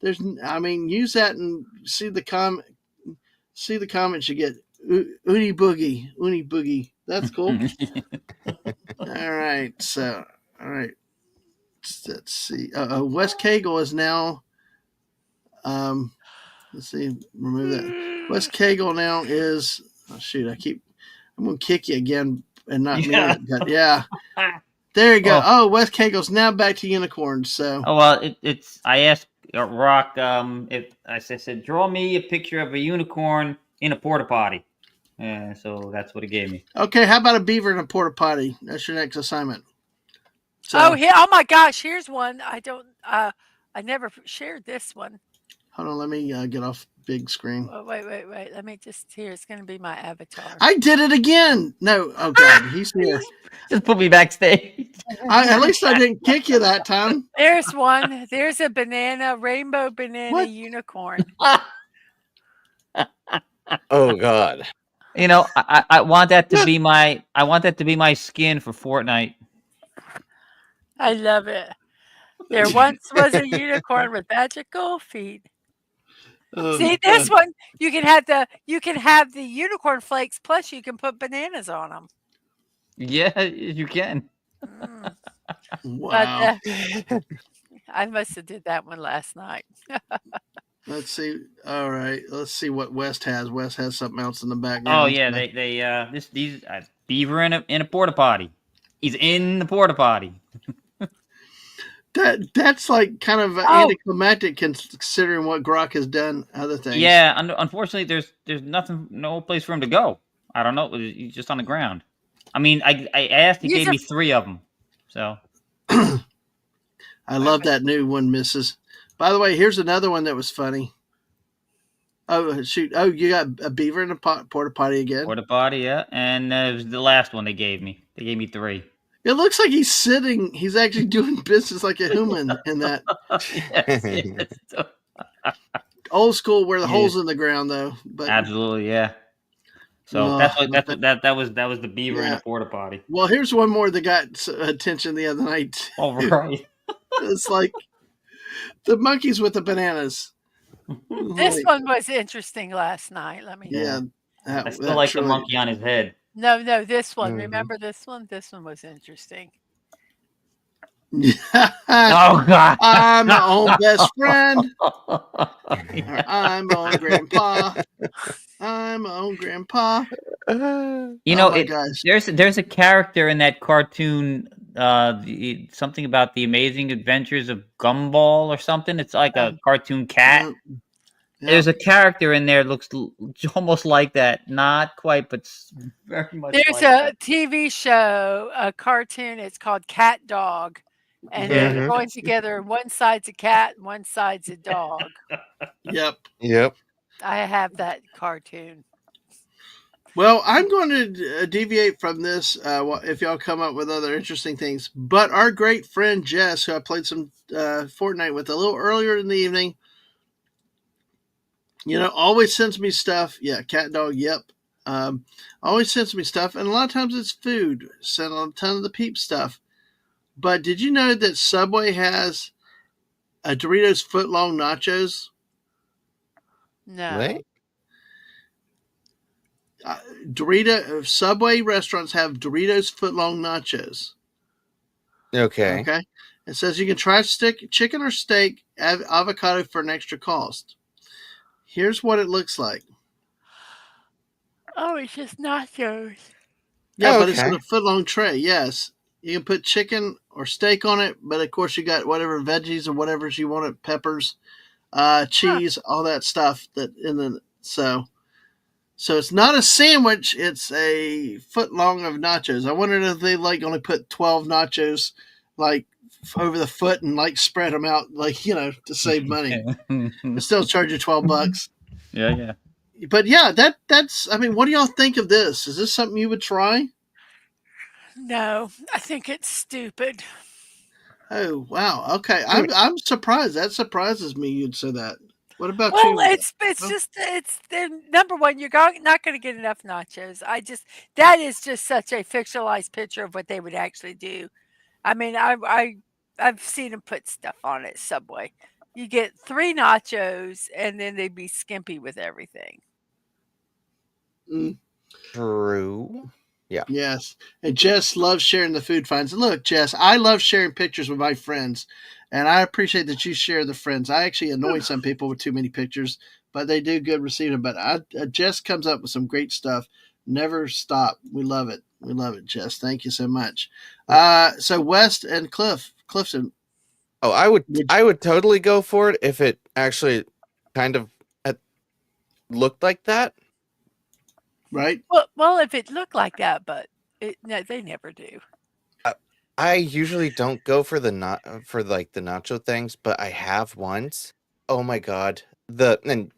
There's. I mean, use that and see the See the comments you get. Uni boogie. That's cool. All right. So, all right. Let's see. Wes Cagle is now. Let's see. Remove that. Wes Cagle now is. Oh shoot! I'm gonna kick you again and not mean Yeah. it. But yeah, there you go. Oh. Oh, Wes Cagle's now back to unicorns. So. Oh well, it's. I asked Rock if I said draw me a picture of a unicorn in a porta potty, and so that's what he gave me. Okay, how about a beaver in a porta potty? That's your next assignment. So, Oh my gosh, here's one. I never shared this one. hold on, let me get off big screen. Oh, wait. Let me just here. It's going to be my avatar. I did it again. No, oh god, he's here. Just put me backstage. At least I didn't kick you that time. There's one. There's a rainbow banana unicorn. Oh God. You know, I want that to be my. I want that to be my skin for Fortnite. I love it. There once was a unicorn with magical feet. See this one? You can have the unicorn flakes. Plus, you can put bananas on them. Yeah, you can. Wow. But, I must have did that one last night. Let's see. All right, let's see what West has. West has something else in the background. Oh yeah, these beaver in a porta potty. He's in the porta potty. That's like kind of anticlimactic considering what Grok has done. Other things. Yeah, unfortunately, there's no place for him to go. I don't know. He's just on the ground. I mean, I asked. He gave me 3 of them. So. I love that new one, Mrs. By the way, here's another one that was funny. Oh shoot! Oh, you got a beaver in a porta potty again. Porta potty, yeah, and it was the last one they gave me. They gave me 3. It looks like he's sitting. He's actually doing business like a human in that. Yes. Old school, where the holes in the ground, though. But absolutely, yeah. So that was the beaver in a porta potty. Well, here's one more that got attention the other night. All right. It's like the monkeys with the bananas. This one was interesting last night. Let me. Yeah. I still like the monkey on his head. No, this one. Mm-hmm. Remember this one? This one was interesting. Oh God! I'm my own best friend. I'm my own grandpa. I'm my own grandpa. You know, there's a character in that cartoon. Something about the Amazing Adventures of Gumball or something. It's like a cartoon cat. Yeah. There's a character in there that looks almost like that. Not quite, but very much. There's a TV show, a cartoon. It's called Cat Dog, and they're going together. One side's a cat, and one side's a dog. Yep. I have that cartoon. Well, I'm going to deviate from this if y'all come up with other interesting things. But our great friend Jess, who I played some Fortnite with a little earlier in the evening, always sends me stuff. Yeah, cat dog, yep. Always sends me stuff. And a lot of times it's food. Sent a ton of the Peep stuff. But did you know that Subway has a Doritos foot-long nachos? No. Right? Subway restaurants have Doritos foot-long nachos. Okay. It says you can try chicken or steak avocado for an extra cost. Here's what it looks like. Oh, it's just nachos. Yeah, but it's in a foot-long tray. Yes, you can put chicken or steak on it, but of course you got whatever veggies or whatever you want it, peppers, cheese, all that stuff that in the so it's not a sandwich, it's a foot long of nachos. I wondered if they like only put 12 nachos like over the foot and like spread them out like, to save money. But still charge you $12. Yeah. But yeah, that's I mean, what do y'all think of this? Is this something you would try? No, I think it's stupid. Oh, wow. Okay. I'm surprised. That surprises me you'd say that. What about Well, you? it's Oh, just it's the number one. You're not going to get enough nachos. That is just such a fictionalized picture of what they would actually do. I mean, I've seen them put stuff on it. Subway, you get 3 nachos, and then they'd be skimpy with everything. True. Yeah. yes. And Jess loves sharing the food finds. Look, Jess, I love sharing pictures with my friends, and I appreciate that you share the friends. I actually annoy some people with too many pictures, but they do good receiving. But Jess comes up with some great stuff. Never stop. We love it. We love it, Jess. Thank you so much. So West and Clifton. Oh, I would totally go for it if it actually kind of looked like that. Right? Well, if it looked like that, but no, they never do. I usually don't go for the nacho things, but I have once. Oh my god. And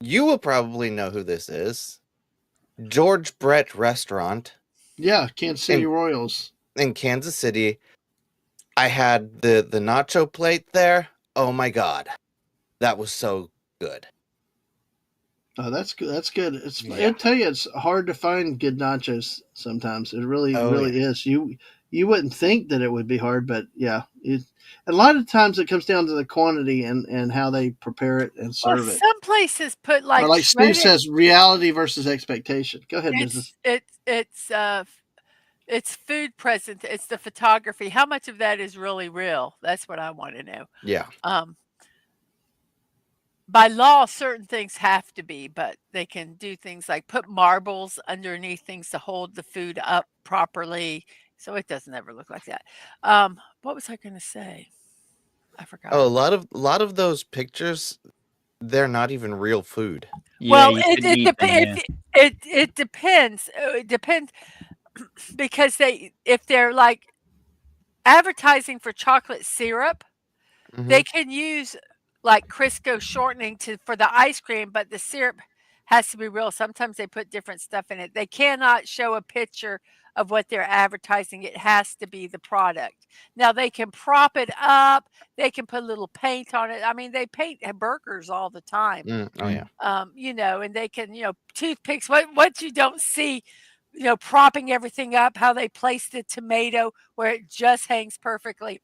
you will probably know who this is. George Brett Restaurant Yeah, Kansas City Royals. in Kansas City. I had the nacho plate there. Oh my god. That was so good. Oh, that's good. That's good. I tell you, it's hard to find good nachos sometimes. It really, really is. You wouldn't think that it would be hard, but yeah, a lot of times it comes down to the quantity and how they prepare it and serve it. Some places put Or like like Stu shredded. says, reality versus expectation. Go ahead, business. It's food present. It's the photography. How much of that is really real? That's what I want to know. Yeah. By law, certain things have to be, but they can do things like put marbles underneath things to hold the food up properly, so it doesn't ever look like that. What was I going to say? I forgot. Oh, a lot of those pictures, they're not even real food. Well, it depends. It depends because if they're like advertising for chocolate syrup, they can use like Crisco shortening for the ice cream, but the syrup has to be real. Sometimes they put different stuff in it. They cannot show a picture of what they're advertising. It has to be the product. Now they can prop it up. They can put a little paint on it. I mean, they paint burgers all the time. Oh yeah. And they can, toothpicks. What you don't see, propping everything up. How they place the tomato where it just hangs perfectly.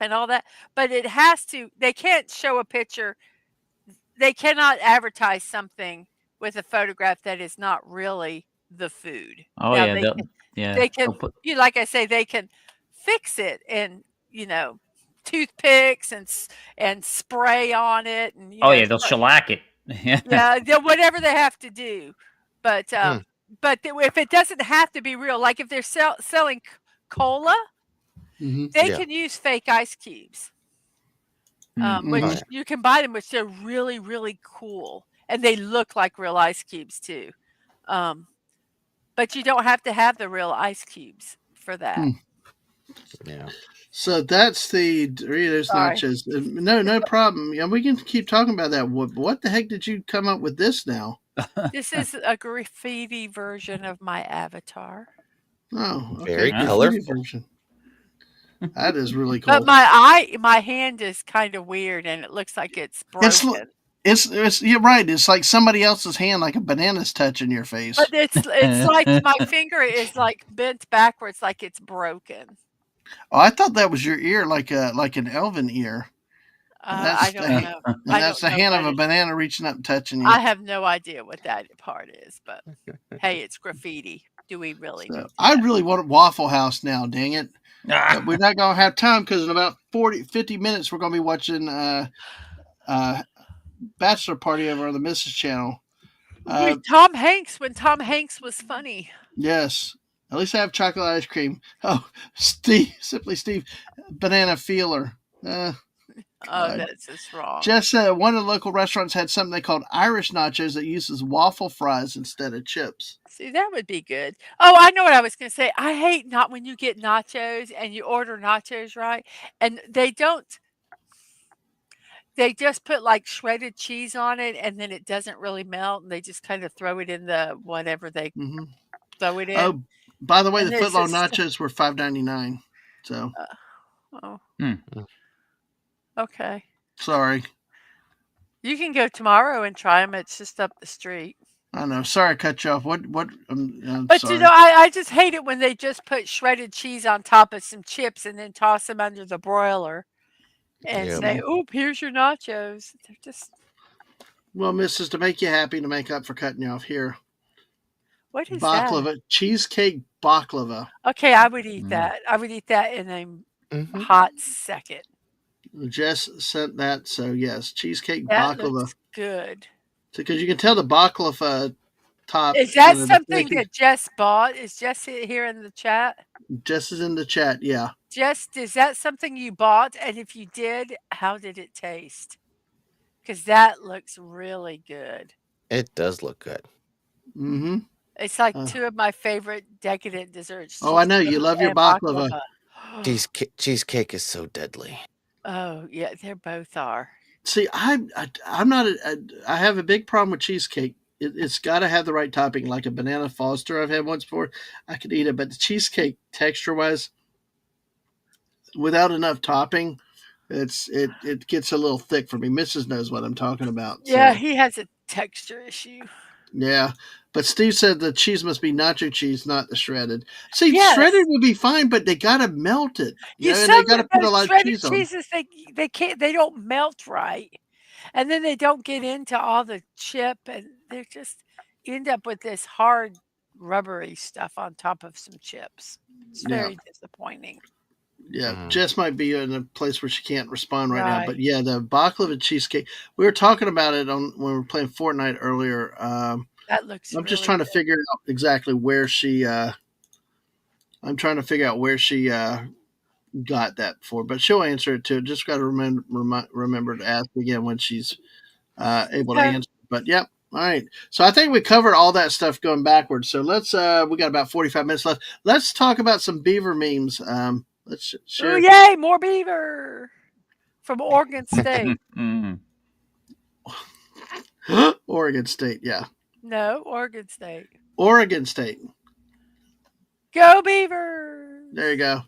And all that, but they can't show a picture. They cannot advertise something with a photograph that is not really the food. Oh Now yeah, they can, like I say, they can fix it and toothpicks and spray on it and they'll shellac it. Yeah, whatever they have to do, but if it doesn't have to be real, like if they're selling cola. They can use fake ice cubes, which you can buy them, which they're really, really cool, and they look like real ice cubes too. But you don't have to have the real ice cubes for that. Yeah. So that's the Doritos nachos. No problem. Yeah, we can keep talking about that. What the heck did you come up with this now? This is a graffiti version of my avatar. Oh, okay. Very colorful version. That is really cool. But my hand is kind of weird, and it looks like it's broken. You're right. It's like somebody else's hand, like a banana's touching your face. But it's like my finger is like bent backwards, like it's broken. Oh, I thought that was your ear, like an elven ear. I don't know. That's the hand of a banana reaching up and touching you. I have no idea what that part is, but hey, it's graffiti. Do we really need to I really want a Waffle House now, dang it. But we're not going to have time because in about 50 minutes we're going to be watching Bachelor Party over on the Mrs. Channel. With Tom Hanks, when Tom Hanks was funny. Yes. At least I have chocolate ice cream. Oh, Simply Steve, banana feeler. Oh, God. that's just wrong. Just one of the local restaurants had something they called Irish nachos that uses waffle fries instead of chips. See, that would be good. Oh, I know what I was going to say. I hate not when you get nachos and you order nachos, right? And they don't. They just put like shredded cheese on it, and then it doesn't really melt, and they just kind of throw it in the whatever they Mm-hmm. throw it in. Oh, by the way, And the it's footlong just, nachos were $5.99. So oh, Hmm. okay. sorry. You can go tomorrow and try them. It's just up the street. I know. Sorry, I cut you off. What? I'm But you know, sorry. I just hate it when they just put shredded cheese on top of some chips and then toss them under the broiler and Yep. say, "Oop, here's your nachos." They're just Well, Mrs., to make you happy, to make up for cutting you off here, what is that? baklava, cheesecake baklava. Okay, I would eat Mm. that. I would eat that in a Mm-hmm. hot second. Jess sent that, so yes, cheesecake That baklava. looks good. Because you can tell the baklava top. Is that the something flaky- that Jess bought? Is Jess here in the chat? Jess is in the chat. Yeah. Jess, is that something you bought? And if you did, how did it taste? Because that looks really good. It does look good. Mm-hmm. It's like two of my favorite decadent desserts. Oh, I know you cheesecake love your and baklava. Cheesecake is so deadly. Oh yeah, they both are. See, I'm not. I have a big problem with cheesecake. It's got to have the right topping, like a banana Foster I've had once before. I could eat it, but the cheesecake, texture-wise, without enough topping, it gets a little thick for me. Mrs. knows what I'm talking about. Yeah, So he has a texture issue. yeah, but Steve said the cheese must be nacho cheese, not the shredded. See, Yes. shredded would be fine, but they gotta melt it, and Some they gotta of put a those lot of shredded cheese on. cheeses, they don't melt right, and then they don't get into all the chip, and they just end up with this hard, rubbery stuff on top of some chips. It's Yeah. very disappointing. Yeah, Mhm. Jess might be in a place where she can't respond right now, Right. but yeah, the baklava cheesecake. We were talking about it on when we were playing Fortnite earlier. That looks I'm just really trying to good. figure out exactly where she. I'm trying to figure out where she got that for, but she'll answer it too. Just got to remember to ask again when she's able to Okay. answer. But yep. All right. So I think we covered all that stuff going backwards. So let's we got about 45 minutes left. Let's talk about some beaver memes. Let's Oh share. yay, more beaver from Oregon State. Mm. Oregon State, yeah. No, Oregon State. Oregon State. Go Beavers! There you go.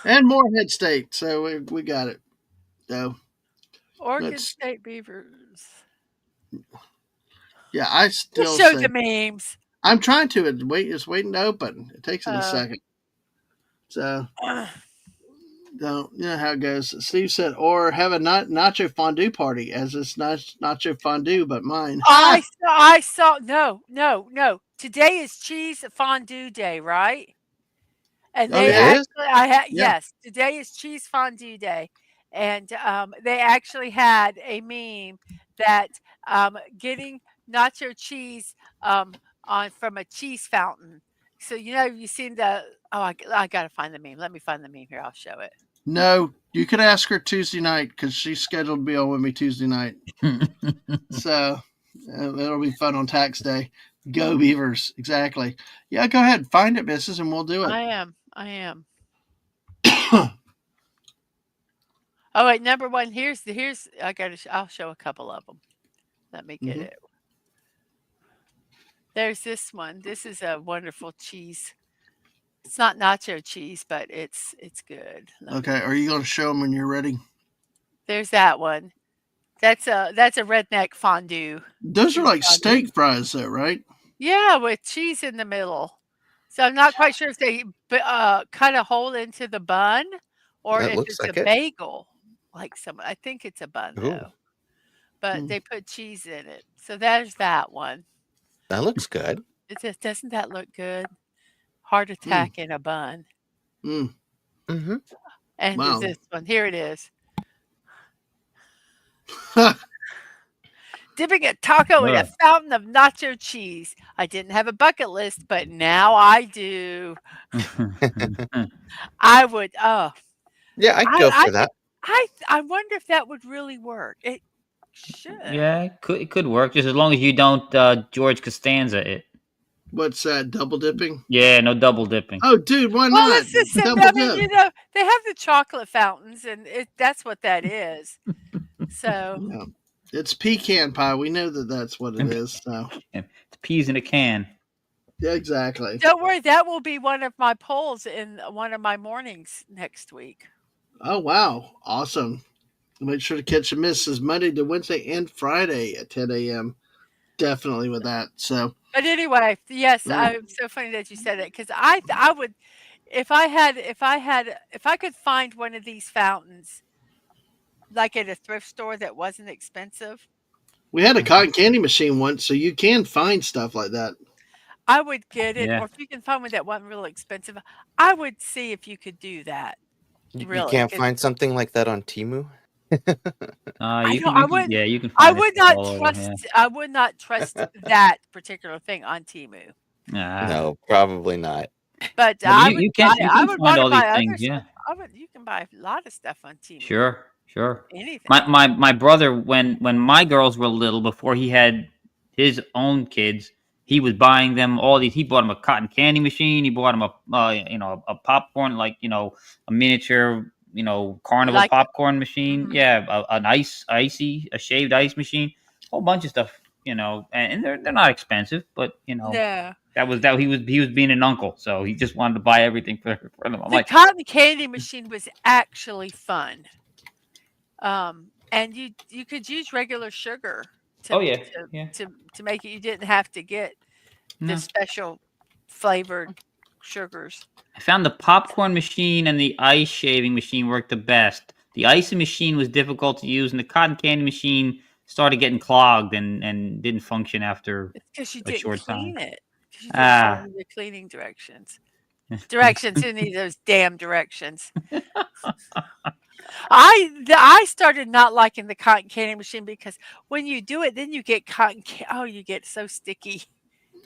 And Morehead State. So we got it. So Oregon let's. State Beavers. Yeah, I Just still show say the memes. I'm trying to. It's waiting to open. It takes it a second. So don't you know how it goes? Steve said, or have a nacho fondue party, as it's nacho fondue, but mine. I saw. No. Today is cheese fondue day, right? And Oh they yeah, It is? actually, yeah. yes, today is cheese fondue day, and they actually had a meme that getting nacho cheese on from a cheese fountain. So you've seen the. Oh, I gotta find the meme. Let me find the meme here. I'll show it. No, you could ask her Tuesday night because she's scheduled to be on with me Tuesday night. So it'll be fun on tax day. Go Beavers. Exactly. Yeah, go ahead. Find it, missus, and we'll do it. I am. Oh wait, number one. Here's I'll show a couple of them. Let me get it. There's this one. This is a wonderful cheese. It's not nacho cheese, but it's good. Okay, are you going to show them when you're ready? There's that one. That's a redneck fondue. Those are like fondue. steak fries, though, right? Yeah, with cheese in the middle. So I'm not quite sure if they cut a hole into the bun or That if looks it's a like it. bagel. I think it's a bun Ooh. though. But they put cheese in it. So there's that one. That looks good. Doesn't that look good? Heart attack in a bun. Mm-hmm. And Wow. this one, here it is. dipping a taco in a fountain of nacho cheese. I didn't have a bucket list, but now I do. I would. Yeah, I'd go for that. I wonder if that would really work. It should. Yeah, it could work just as long as you don't George Costanza it. What's that? Double dipping? Yeah, no double dipping. Oh, dude, why Well, not? it's just Double I mean, dip. they have the chocolate fountains, and that's what that is. So Yeah. It's pecan pie. We know that that's what it is. So it's peas in a can. yeah, exactly. don't worry, that will be one of my polls in one of my mornings next week. Oh wow, awesome! Make sure to catch and miss is Monday to Wednesday and Friday at 10 a.m. Definitely with that. So, But anyway, yes, yeah. it's so funny that you said it because I would if I could find one of these fountains like at a thrift store that wasn't expensive. We had a cotton candy machine once, so you can find stuff like that. I would get it, Yeah. or if you can find one that wasn't really expensive, I would see if you could do that. You Really, can't find something like that on Temu? You can find I it would not all over, trust. yeah. I would not trust that particular thing on Temu. No, probably not. But Well, I you would can want find to all these buy other things, yeah. stuff. You can buy a lot of stuff on Temu. Sure. Anything. My brother, when my girls were little, before he had his own kids, he was buying them all these. He bought them a cotton candy machine. He bought them a popcorn, like a miniature carnival Like popcorn machine. Mhm. Yeah, a shaved ice machine, a whole bunch of stuff. And they're not expensive, but No. that he was being an uncle, so he just wanted to buy everything for them. I'm The like, cotton candy machine was actually fun. And you could use regular sugar to oh yeah, yeah. to make it. You didn't have to get the No. special flavored sugars. I found the popcorn machine and the ice shaving machine worked the best. The icing machine was difficult to use, and the cotton candy machine started getting clogged and didn't function after It's because you a didn't short time. clean it. 'Cause you didn't follow the cleaning directions. Who need those damn directions? I started not liking the cotton candy machine because when you do it, then you get you get so sticky.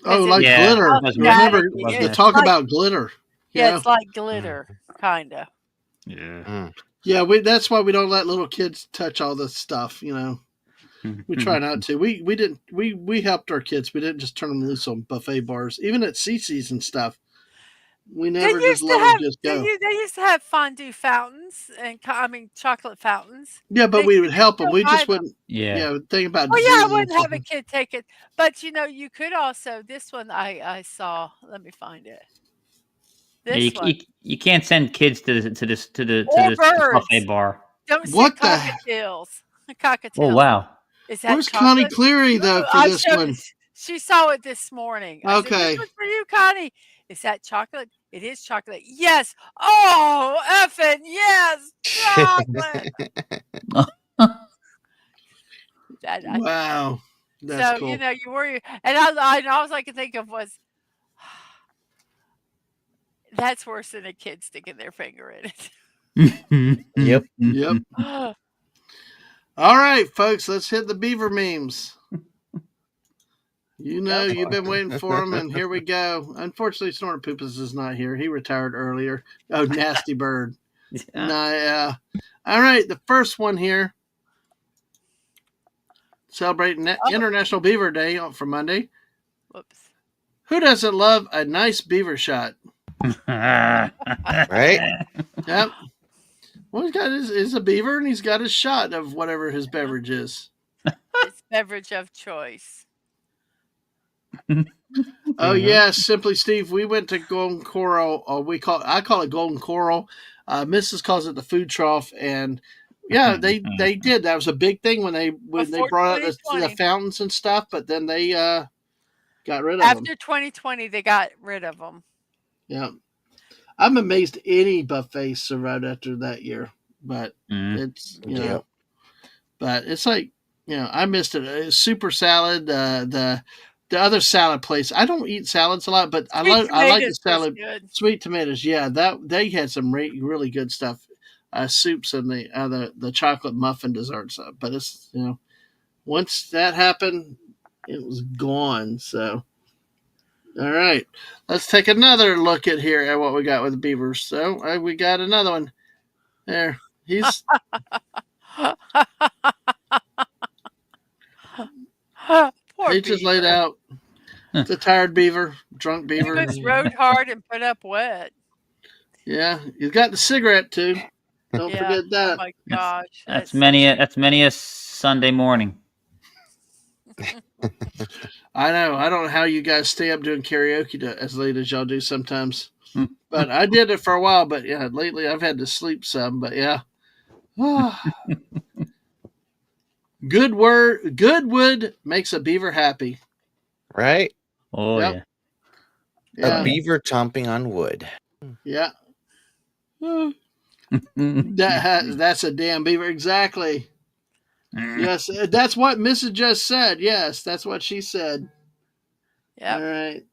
Oh, 'Cause like Yeah, glitter. it wasn't Remember staticky. wasn't the It's it? talk like about glitter? yeah, it's like glitter, kinda. Yeah. Yeah, that's why we don't let little kids touch all this stuff. We try not to. We didn't. We helped our kids. We didn't just turn them loose on buffet bars, even at CC's and stuff. We never just let them just go. They used to have fondue fountains and chocolate fountains. Yeah, but we would could help them. still We buy just them. wouldn't. Yeah. Yeah, think about. Well, yeah, I diseases and wouldn't have a stuff. kid take it, but you could also. This one I saw. Let me find it. Yeah, This one you can't send kids to this or buffet birds. bar. Don't What send the? cockatiels. Oh Cockatiels. wow. Is that Where's Connie chocolate? Cleary though for I this showed. one? She saw it this morning. I said, "This Okay. one's for you, Connie. Is that chocolate? It is chocolate. Yes. Oh, effing yes, chocolate." Wow, that's cool. You worry, and all I could think of was that's worse than a kid sticking their finger in it. Yep. Yep. All right, folks, let's hit the beaver memes. You've been waiting for them, and here we go. Unfortunately, Snorter Poopas is not here. He retired earlier. Oh, nasty bird. Yeah. All right, the first one here. Celebrating International Beaver Day for Monday. Whoops. Who doesn't love a nice beaver shot? Right? Yep. Well, he's got his a beaver, and he's got his shot of whatever his beverage is. His beverage of choice. Oh yeah, Simply Steve. We went to Golden Coral. I call it Golden Coral. Mrs. calls it the food trough, and yeah, they did. That was a big thing when they brought out the fountains and stuff. But then they got rid of them. After 2020, they got rid of them. Yeah, I'm amazed any buffet survived after that year. But it's but it's like I missed it. Super salad. The other salad place. I don't eat salads a lot, but I like the salad. Sweet tomatoes, yeah. They had some really good stuff. Soups and the chocolate muffin desserts. But it's once that happened, it was gone. So, all right, let's take another look at here at what we got with the beavers. So we got another one there. He's Poor he just laid beaver. out. It's a tired beaver, drunk He beaver. was rode hard and put up wet. Yeah, he's got the cigarette too. Don't Yeah. forget Oh that. my gosh. That's So many a Sunday morning. I know. I don't know how you guys stay up doing karaoke as late as y'all do sometimes. Hmm. But I did it for a while. But yeah, lately I've had to sleep some. But yeah. Good wood makes a beaver happy. Right? Oh Yep. A Yeah. beaver chomping on wood. Yeah. That's a damn beaver. Exactly. Yes, that's what Mrs. just said. Yes, that's what she said. Yep. All right.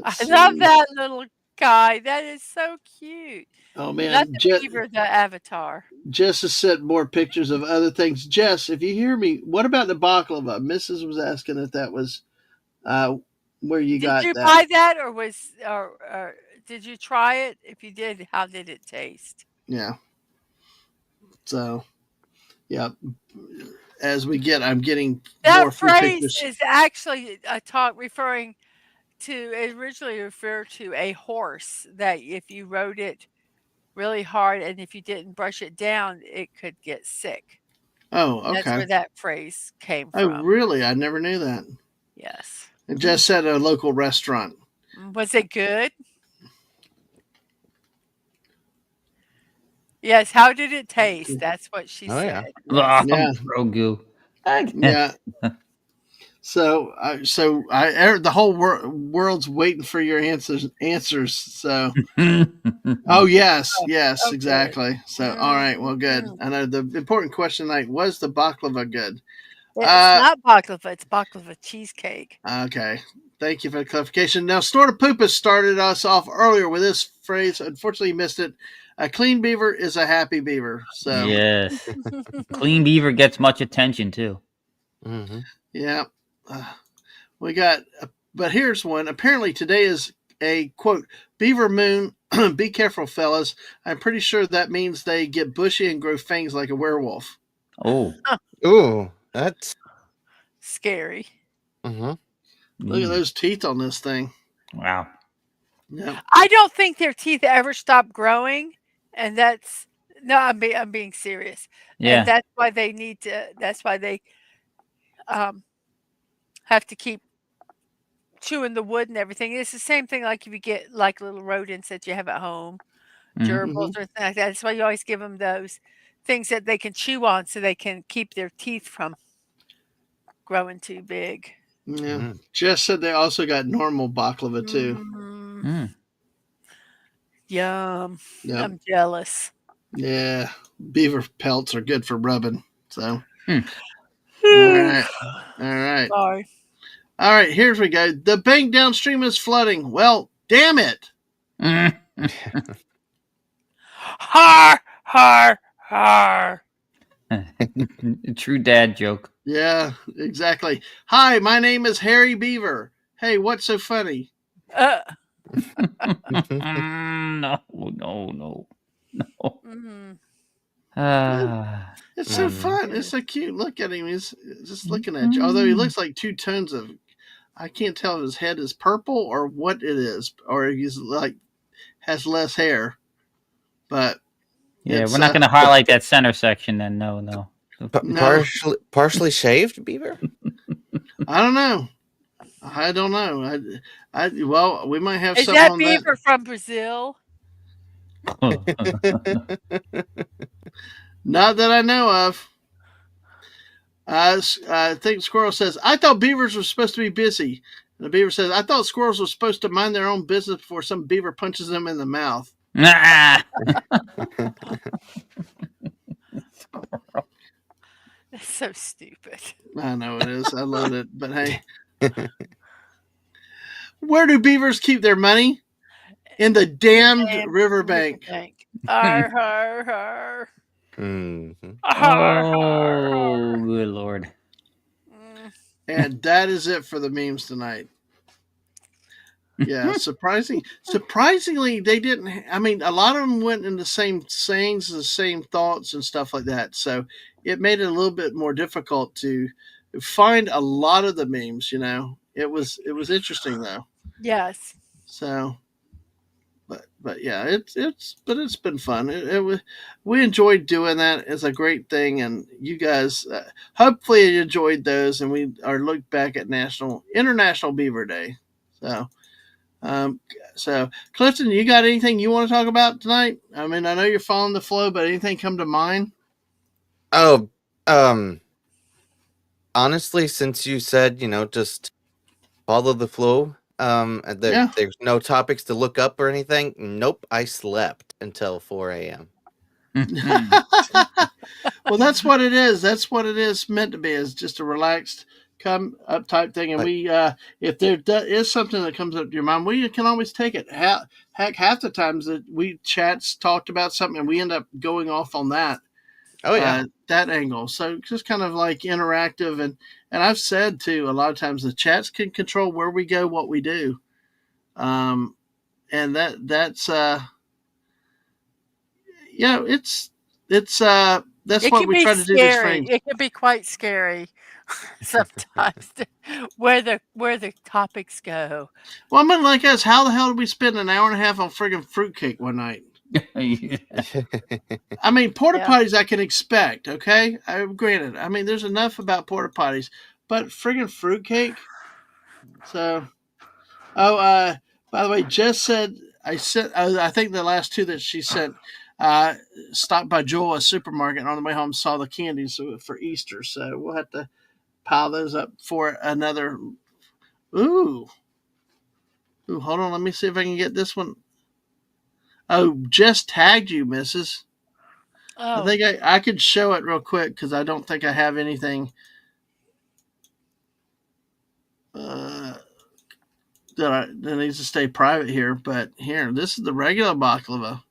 I love that little guy. That is so cute. Oh man, Not the beaver, the avatar. Jess has sent more pictures of other things. Jess, if you hear me, what about the baklava? Mrs. was asking if that was where you got Did you that. buy that, or did you try it? If you did, how did it taste? Yeah. So, yeah. As we get, I'm getting That more food phrase pictures. is actually a talk referring to, it originally referred to a horse that if you rode it really hard and if you didn't brush it down, it could get sick. Oh, That's okay. where that phrase came Oh, from. really? I never knew that. Yes. It just said a local restaurant. Was it good? Yes. How did it taste? That's what she yeah. said. Yes. Yeah. Grogu. Yeah. So the whole world's waiting for your answers. So, oh yes, yes, Okay. exactly. So, all right, well, good. I know the important question tonight was the baklava good. It's not baklava. It's baklava cheesecake. Okay, thank you for the clarification. Now, Snort of Poop has started us off earlier with this phrase. Unfortunately, you missed it. A clean beaver is a happy beaver. So, yes, clean beaver gets much attention too. Mm-hmm. yeah, we got. But here's one. Apparently, today is a quote beaver moon. Be careful, fellas. I'm pretty sure that means they get bushy and grow fangs like a werewolf. Oh, Ooh, that's Scary. Mm-hmm. Look at those teeth on this thing. Wow. Yep. I don't think their teeth ever stop growing, and that's no. I'm being serious. Yeah. And that's why they need to. That's why they have to keep chewing the wood and everything. It's the same thing like if you get like little rodents that you have at home, gerbils or anything like that. That's why you always give them those things that they can chew on so they can keep their teeth from growing too big. Yeah. Mm-hmm. Jess said they also got normal baklava too. Yum. Yep. I'm jealous. Yeah. Beaver pelts are good for rubbing. So. All right. All right. Sorry. All right. Here's we go. The bank downstream is flooding. Well, damn it. Har, har, har. True dad joke. Yeah, exactly. Hi, my name is Harry Beaver. Hey, what's so funny? No. Mm-hmm. It's so fun. It's so cute. Look at him. He's just looking at you. Although he looks like two tones of, I can't tell if his head is purple or what it is, or he's like has less hair. But yeah, we're not going to highlight that center section then. No. Partially shaved beaver? I don't know. Well, we might have Is something that on beaver from Brazil? Not that I know of. I think Squirrel says, I thought beavers were supposed to be busy. And the beaver says, I thought squirrels were supposed to mind their own business before some beaver punches them in the mouth. That's so stupid. I know it is. I love it. But hey. Where do beavers keep their money? In the damned riverbank. Arr, arr, arr. Mm-hmm. Oh, good Lord. And that is it for the memes tonight. Yeah, surprisingly, they didn't. I mean, a lot of them went in the same sayings, the same thoughts, and stuff like that. So it made it a little bit more difficult to find a lot of the memes. It was interesting though. Yes. So, but yeah, it's been fun. We enjoyed doing that. It's a great thing, and you guys hopefully you enjoyed those. And we are look back at International Beaver Day. So. Um, so, Clifton, you got anything you want to talk about tonight? I mean, I know you're following the flow, but anything come to mind? Oh, honestly, since you said, just follow the flow, there's no topics to look up or anything. Nope, I slept until 4 a.m. Well, that's what it is. That's what it is meant to be. Is just a relaxed, come up type thing. And But if there is something that comes up to your mind, we can always take it. Heck, half the times that we chats talked about something, and we end up going off on that. oh yeah, That angle. So just kind of like interactive, and I've said too a lot of times the chats can control where we go, what we do, and that's that's It what can we be try to do these scary. frames. It can be quite scary sometimes where the topics go. Well, I mean, like us, how the hell did we spend an hour and a half on friggin' fruitcake one night? I mean, porta Yeah. potties I can expect, okay? Granted, I mean, there's enough about porta potties, but friggin' fruitcake. So, by the way, Jess said I sent. I think the last two that she sent stopped by Joel's supermarket and on the way home. Saw the candies for Easter, so we'll have to pile those up for another. Ooh, hold on. Let me see if I can get this one. Oh, Jess tagged you, Mrs. I Oh. think I could show it real quick because I don't think I have anything that needs to stay private here. But here, this is the regular baklava.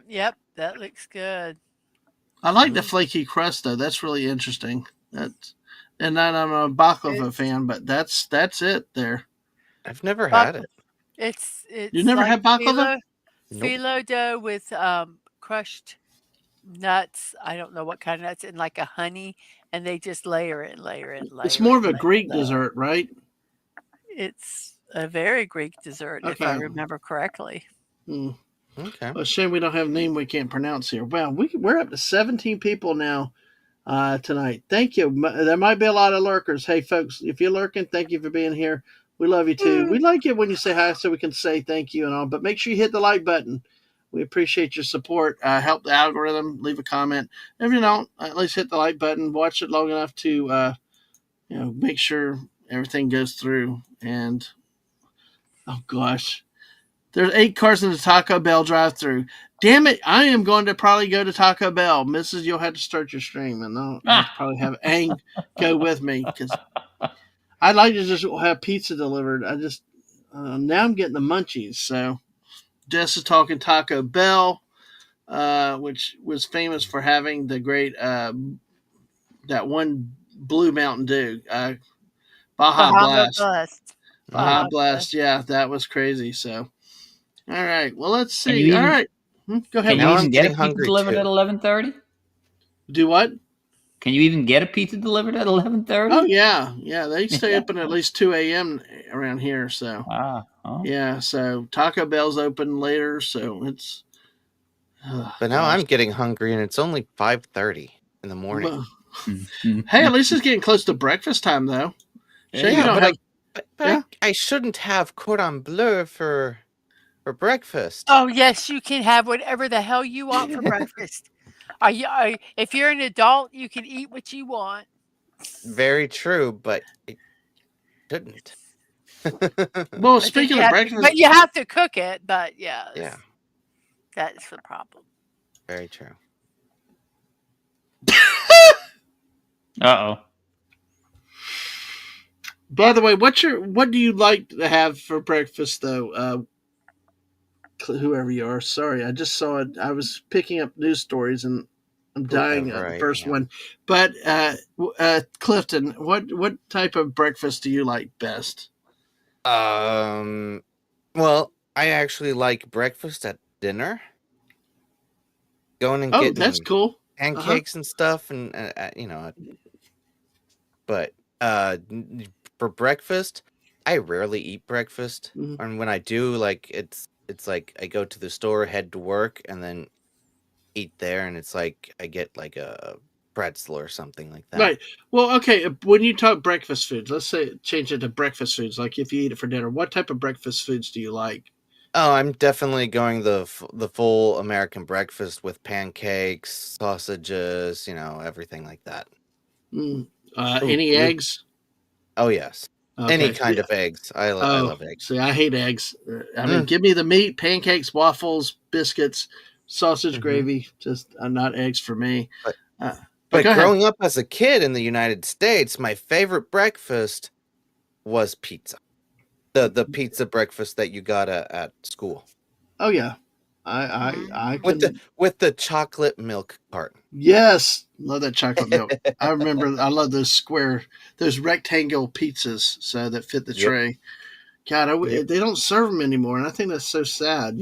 Yep, that looks good. I like the flaky crust though. That's really interesting. That's and not I'm a baklava fan, but that's it there. I've never had Baklava. it. You It's never like had baklava? Nope. phyllo dough with crushed nuts. I don't know what kind of nuts and like a honey, and they just layer it and layer it and It's layer more it of and a layer it. Greek dessert, right? It's a very Greek dessert, if I Okay. remember correctly. Hmm. Okay. Well, shame we don't have a name we can't pronounce here. Well, we're up to 17 people now tonight. Thank you. There might be a lot of lurkers. Hey, folks, if you're lurking, thank you for being here. We love you too. We like it when you say hi so we can say thank you and all, but make sure you hit the like button. We appreciate your support. Help the algorithm. Leave a comment. If you don't, at least hit the like button. Watch it long enough to make sure everything goes through. And oh gosh, there's 8 cars in the Taco Bell drive-through. Damn it! I am going to probably go to Taco Bell, Mrs. You'll have to start your stream, and I'll have to probably have Ang go with me because I'd like to just have pizza delivered. I just now I'm getting the munchies. So Jess is talking Taco Bell, which was famous for having the great that one blue Mountain Dew, Baja Bahama Blast. Blast. Baja Baja Blast, Blast. yeah, that was crazy. So, all right, well, let's Can you see. All even right, go ahead, can you Now Wes. I'm even get a getting pizza hungry delivered at too. 11:30? Do what? Can you even get a pizza delivered at Oh 11:30? yeah. They stay open at least 2 a.m. around here. So Oh. yeah, so Taco Bell's open later. So it's But now gosh. I'm getting hungry, and it's only 5:30 in the morning. But, hey, at least it's getting close to breakfast time though. Shame you Yeah, don't but have. Yeah. I shouldn't have cordon bleu for breakfast. Oh yes, you can have whatever the hell you want for breakfast. If you're an adult, you can eat what you want. Very true, but it shouldn't. Well, But then speaking of breakfast, you have to cook it. But Yeah, yes, that's the problem. very true. Uh-oh. by the way, what do you like to have for breakfast though? whoever you are. Sorry, I just saw it. I was picking up news stories and I'm dying Whoever at the I first am. one. But Clifton, what type of breakfast do you like best? Well, I actually like breakfast at dinner. Going and Oh, that's getting cool. pancakes and stuff, and but for breakfast, I rarely eat breakfast, Mm-hmm. and when I do, like it's like I go to the store, head to work, and then eat there, and it's like I get like a pretzel or something like that. Right. Well, okay. When you talk breakfast foods, let's say change it to breakfast foods. Like if you eat it for dinner, what type of breakfast foods do you like? Oh, I'm definitely going the full American breakfast with pancakes, sausages, everything like that. Mm. Ooh, Any eggs? oh yes, any Okay. kind of eggs. I Oh, love eggs. see, I hate eggs. I mean, Mm, give me the meat, pancakes, waffles, biscuits, sausage hmm gravy. Just not eggs for me. But Uh, but but go ahead. growing up as a kid in the United States, my favorite breakfast was pizza. The pizza breakfast that you got at school Oh yeah, I with the can. with the chocolate milk carton. Yes, love that chocolate milk. I remember. I love those square, those rectangle pizzas so that fit the Yep. tray. God, Yep. they don't serve them anymore, and I think that's so sad.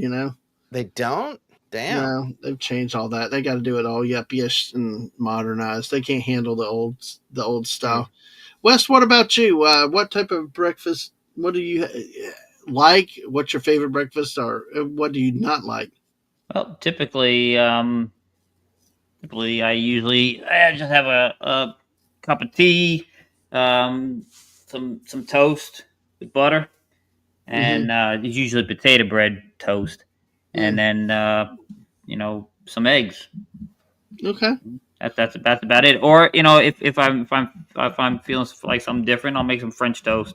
They don't? Damn. No, they've changed all that. They got to do it all yuppie-ish and modernized. They can't handle the old Mm. style. Wes, what about you? What type of breakfast? What do you like? What's your favorite breakfast, or what do you not like? Well, typically I just have a cup of tea, some toast with butter, Mm-hmm. and it's usually potato bread toast, and Mm, then some eggs. okay. That's about it. Or if I'm feeling like something different, I'll make some French toast.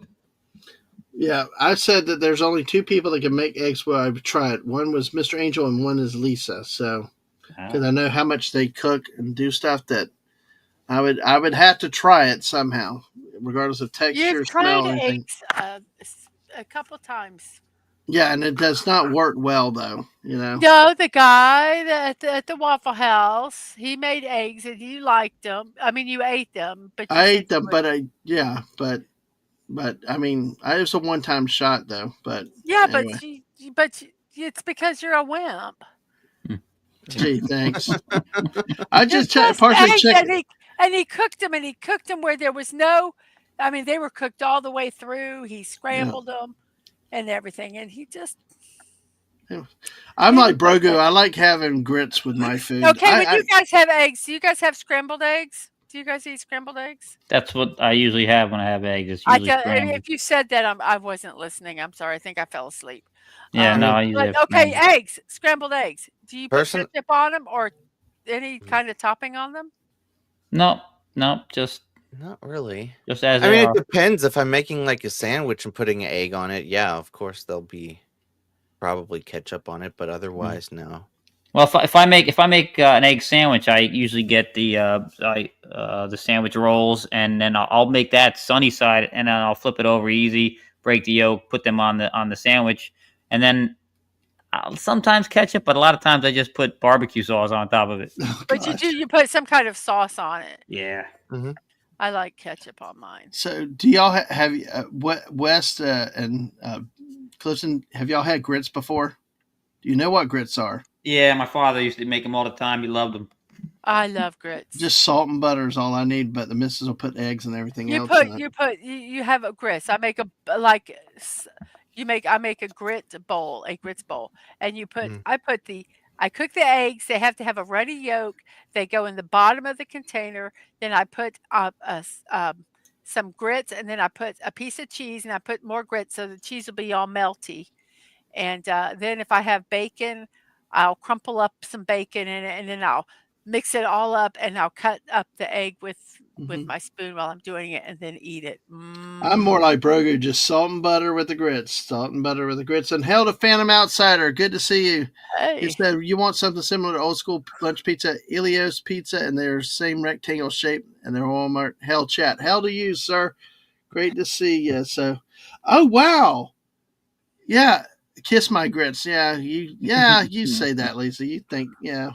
Yeah, I said that there's only two people that can make eggs where I've tried. One was Mr. Angel and one is Lisa. So, because Ah. I know how much they cook and do stuff that I would have to try it somehow, regardless of You've texture, tried smell, or anything. eggs a couple times. Yeah, and it does not work well though. No, the guy at the Waffle House, he made eggs and you liked them. I mean, you ate them, but you I said ate you them, would. but but I mean, it was a one-time shot though. But Yeah, anyway, it's because you're a wimp. Hmm. gee, thanks. I They're just just partially eggs, checked. and he cooked them where there was no. I mean, they were cooked all the way through. He Yeah, scrambled them and everything, and he just yeah. I'm it was like Brogu. I okay. like having grits with my food. Okay, when you guys have eggs, do you guys have scrambled eggs? Do you guys eat scrambled eggs? That's what I usually have when I have eggs. It's I usually tell scrambled. if you said that, I wasn't listening. I'm sorry. I think I fell asleep. Yeah, no, Yeah. I usually But have okay, scrambled. eggs, scrambled eggs. Do you put Person ketchup on them or any kind of topping on them? No, no, Not really. just as I they mean, it are. depends. If I'm making like a sandwich and putting an egg on it, yeah, of course there'll be probably ketchup on it, but Mm. otherwise, no. Well, if I make an egg sandwich, I usually get the sandwich rolls, and then I'll make that sunny side, and then I'll flip it over easy, break the yolk, put them on the sandwich, and then I'll sometimes ketchup, but a lot of times I just put barbecue sauce on top of it. Oh But gosh. you put some kind of sauce on it. Yeah. Hmm I like ketchup on mine. So, do y'all have West and Clifton? Have y'all had grits before? Do you know what grits are? Yeah, my father used to make them all the time. He loved them. I love grits. Just salt and butter is all I need, but the missus will put eggs and everything else in it. You have a grits. I make a like s- you make I make a grits bowl, and hmm I cook the eggs. They have to have a runny yolk. They go in the bottom of the container. Then I put some grits, and then I put a piece of cheese, and I put more grits so the cheese will be all melty. And then if I have bacon, I'll crumple up some bacon in it, and then I'll mix it all up, and I'll cut up the egg with Hmm. my spoon while I'm doing it, and then eat it. I'm Mm. more like Brogu, just salt and butter with the grits. Salt and butter with the grits. And hell to Phantom Outsider. Good to see you. He Hey, said you want something similar to old school lunch pizza, Ilios Pizza, and they're same rectangle shape, and they're Walmart. Hell chat. Hell to you, sir. Great to see you. So, oh wow, yeah. Kiss my grits. Yeah, you say that, Lisa. You think, yeah.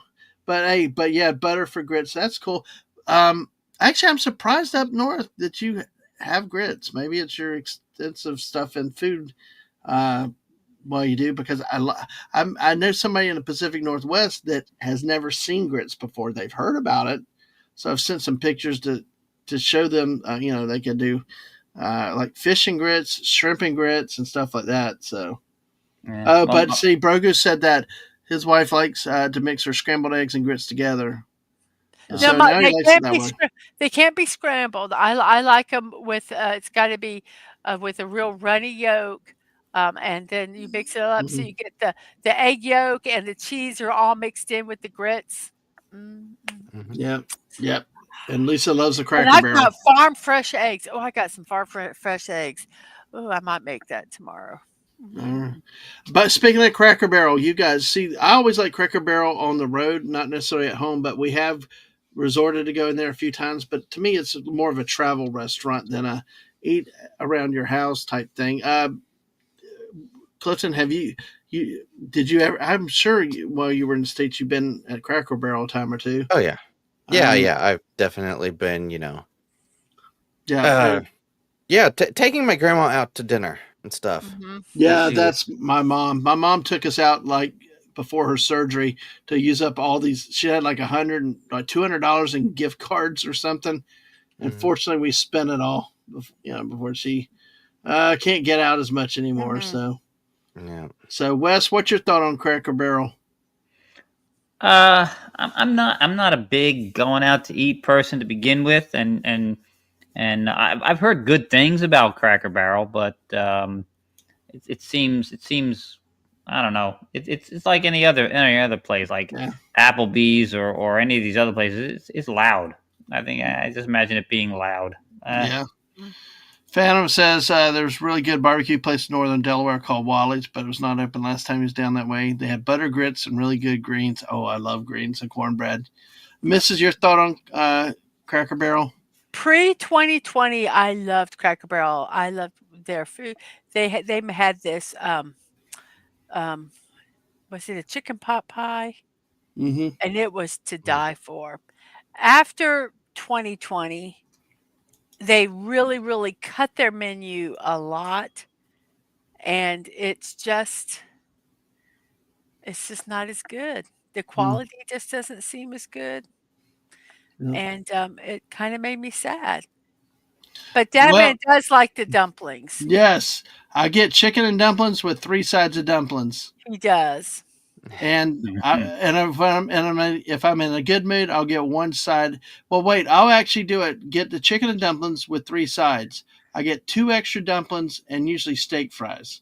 But hey, but yeah, butter for grits. That's cool. Um, Actually, I'm surprised up north that you have grits. Maybe it's your extensive stuff in food. Uh, well, you do because I know somebody in the Pacific Northwest that has never seen grits before. They've heard about it, so I've sent some pictures to show them. They can do like fish and grits, shrimp and grits, and stuff like that. So, Yeah. but see, Brogu said that his wife likes to mix her scrambled eggs and grits together. So now he likes it that way. They can't be scrambled. I like them with. It's got to be with a real runny yolk, and then you mix it up so you get the egg yolk and the cheese are all mixed in with the grits. Yep. And Lisa loves the And Cracker I've Barrel. got farm fresh eggs. Oh, I got some fresh eggs. Oh, I might make that tomorrow. But speaking of Cracker Barrel, you guys see, I always like Cracker Barrel on the road, not necessarily at home, but we have resorted to go in there a few times. But to me, it's more of a travel restaurant than a eat around your house type thing. Clifton, did you ever? I'm sure while you were in the States, you've been at Cracker Barrel a time or two. Oh yeah, yeah. I've definitely been. Taking my grandma out to dinner and stuff. Yeah, that's my mom. My mom took us out like before her surgery to use up all these. She had like $200 in gift cards or something. And fortunately, we spent it all. Before she can't get out as much anymore. So, yeah. So, Wes, what's your thought on Cracker Barrel? I'm not a big going out to eat person to begin with, and I've heard good things about Cracker Barrel, but it seems I don't know. It's like any other place, like Applebee's or any of these other places. It's loud. I think I just imagine it being loud. Yeah. Phantom says there's a really good barbecue place in northern Delaware called Wally's, but it was not open last time he was down that way. They had butter grits and really good greens. Oh, I love greens and cornbread. Mrs., your thought on Cracker Barrel? Pre-2020, I loved Cracker Barrel. I loved their food. They had this was it a chicken pot pie? Mm-hmm. And it was to die for. After 2020, they really, really cut their menu a lot, and it's just not as good. The quality just doesn't seem as good, and it kind of made me sad. But Dadman does like the dumplings. Yes, I get chicken and dumplings with 3 sides of dumplings. He does. And if I'm in a good mood, I'll get 1 side. Well, wait, I'll actually do it. Get the chicken and dumplings with 3 sides. I get 2 extra dumplings and usually steak fries.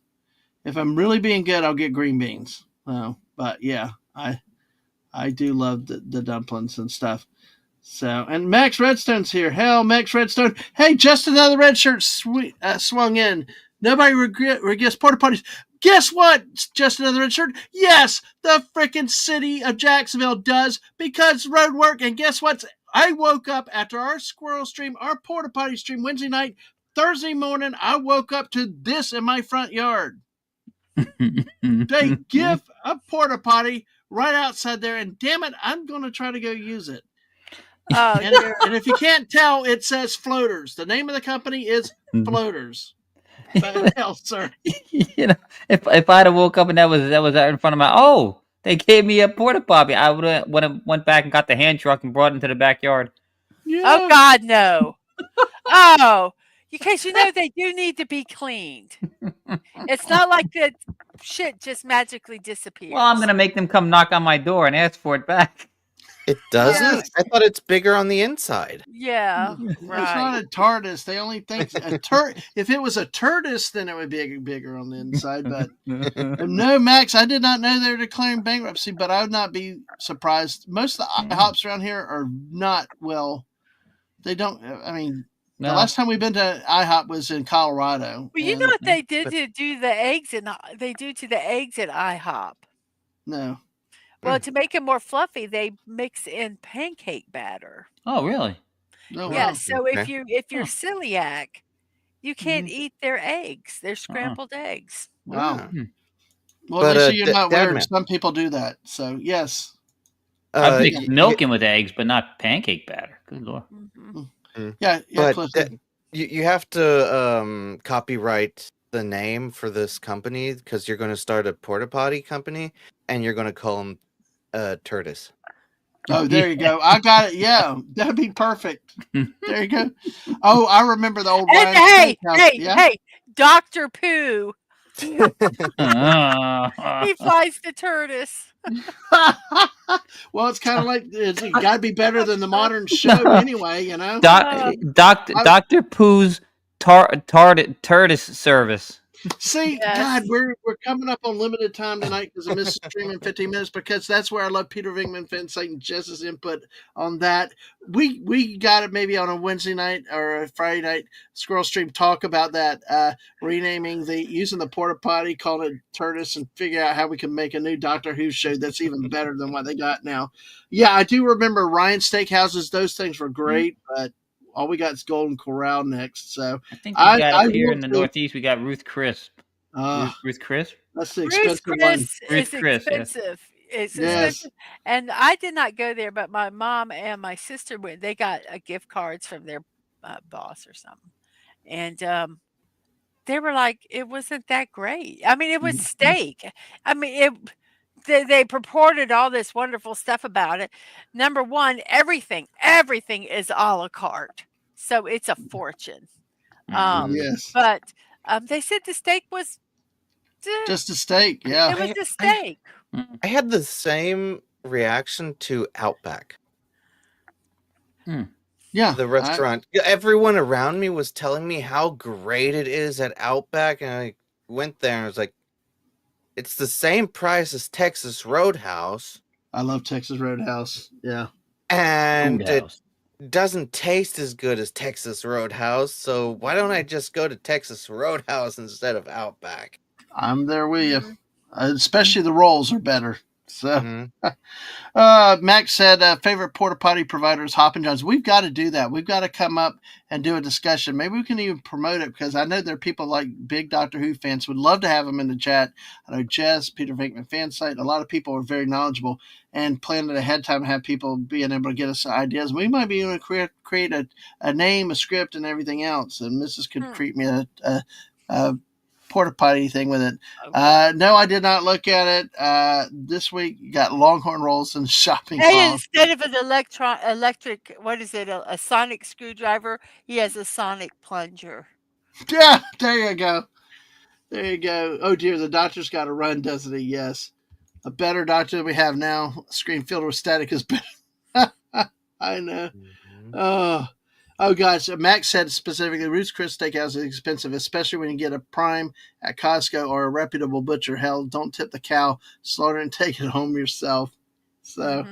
If I'm really being good, I'll get green beans. But yeah, I do love the dumplings and stuff. So, and Max Redstone's here. Hell, Max Redstone. Hey, just another red shirt swung in. Nobody regrets porta potties. Guess what? Just another red shirt. Yes, the freaking city of Jacksonville does, because road work. And guess what? I woke up after our squirrel stream, our porta potty stream Wednesday night. Thursday morning, I woke up to this in my front yard. They give a porta potty right outside there, and damn it, I'm going to try to go use it. And if you can't tell, it says Floaters. The name of the company is Floaters. But hell, sir. If I'd have woke up and that was out in front of my they gave me a porta potty, I would have went back and got the hand truck and brought it into the backyard. Yeah. Oh God, no. Because they do need to be cleaned. It's not like that shit just magically disappears. Well, I'm gonna make them come knock on my door and ask for it back. It doesn't? Yes. I thought it's bigger on the inside. Yeah, right. It's not a TARDIS. They only think if it was a TARDIS, then it would be bigger on the inside. But no, Max, I did not know they were declaring bankruptcy, but I would not be surprised. Most of the IHOPs around here are not they don't. I mean, the last time we've been to IHOP was in Colorado. Well, you know what they did to do the eggs, and they do to the eggs at IHOP. No. Well, to make it more fluffy, they mix in pancake batter. Oh, really? Oh, yeah. wow. So if you're celiac, you can't eat their eggs. They're scrambled eggs. Wow. Well, at least you're not weird. Dadman. Some people do that. So yes. I've mixed milk in with eggs, but not pancake batter. Good Lord. Yeah, but you have to copyright the name for this company because you're going to start a porta potty company and you're going to call them Turtis. Oh, there you go. I got it. Yeah, that'd be perfect. There you go. Oh, I remember the old Ryan Steakhouse. Hey, Dr. Pooh. He Uh, flies the tortoise. Well, it's kind of like it's got to be better than the modern show anyway, you know. Dr. Pooh's Turtis service. See, Yes. God, we're coming up on limited time tonight because I missed the stream in 15 minutes. Because that's where I love Peter Venkman, Finn Sight, and Jess's input on that. We got it maybe on a Wednesday night or a Friday night Squirrel Stream talk about that renaming using the porta potty, calling it Turtis, and figure out how we can make a new Doctor Who show that's even better than what they got now. Yeah, I do remember Ryan Steakhouses; those things were great, but all we got is Golden Corral next. So I think we got up here in the Northeast. We got Ruth Crisp. Ruth Crisp. That's the expensive one. It's expensive. Yeah. It's expensive. And I did not go there, but my mom and my sister went. They got gift cards from their boss or something, and they were like, it wasn't that great. I mean, it was steak. I mean, they purported all this wonderful stuff about it. Number one, everything is a la carte, so it's a fortune. Yes, but they said the steak was just a steak. Yeah, it was a steak. I had the same reaction to Outback. Yeah, the restaurant. Everyone around me was telling me how great it is at Outback, and I went there and I was like, it's the same price as Texas Roadhouse. I love Texas Roadhouse. Yeah. And it doesn't taste as good as Texas Roadhouse, so why don't I just go to Texas Roadhouse instead of Outback? I'm there with you. Especially the rolls are better. So, Max said favorite porta potty provider is Hoppin' John's. We've got to do that. We've got to come up and do a discussion. Maybe we can even promote it because I know there are people like big Doctor Who fans would love to have them in the chat. I know Jess, Peter Venkman fan site, a lot of people are very knowledgeable and planning ahead of time to have people being able to get us ideas. We might be able to create a name, a script, and everything else. And Mrs. could create me a porta potty thing with it. Okay. No, I did not look at it. This week you got Longhorn rolls and shopping mall. Instead of an electric, what is it? A sonic screwdriver. He has a sonic plunger. Yeah, there you go. There you go. Oh dear, the doctor's got to run, doesn't he? Yes, a better doctor than we have now. Screen filled with static is better. I know. Oh, gosh. Max said specifically, Ruth's Chris Steakhouse is expensive, especially when you get a prime at Costco or a reputable butcher. Hell, don't tip the cow. Slaughter and take it home yourself. So,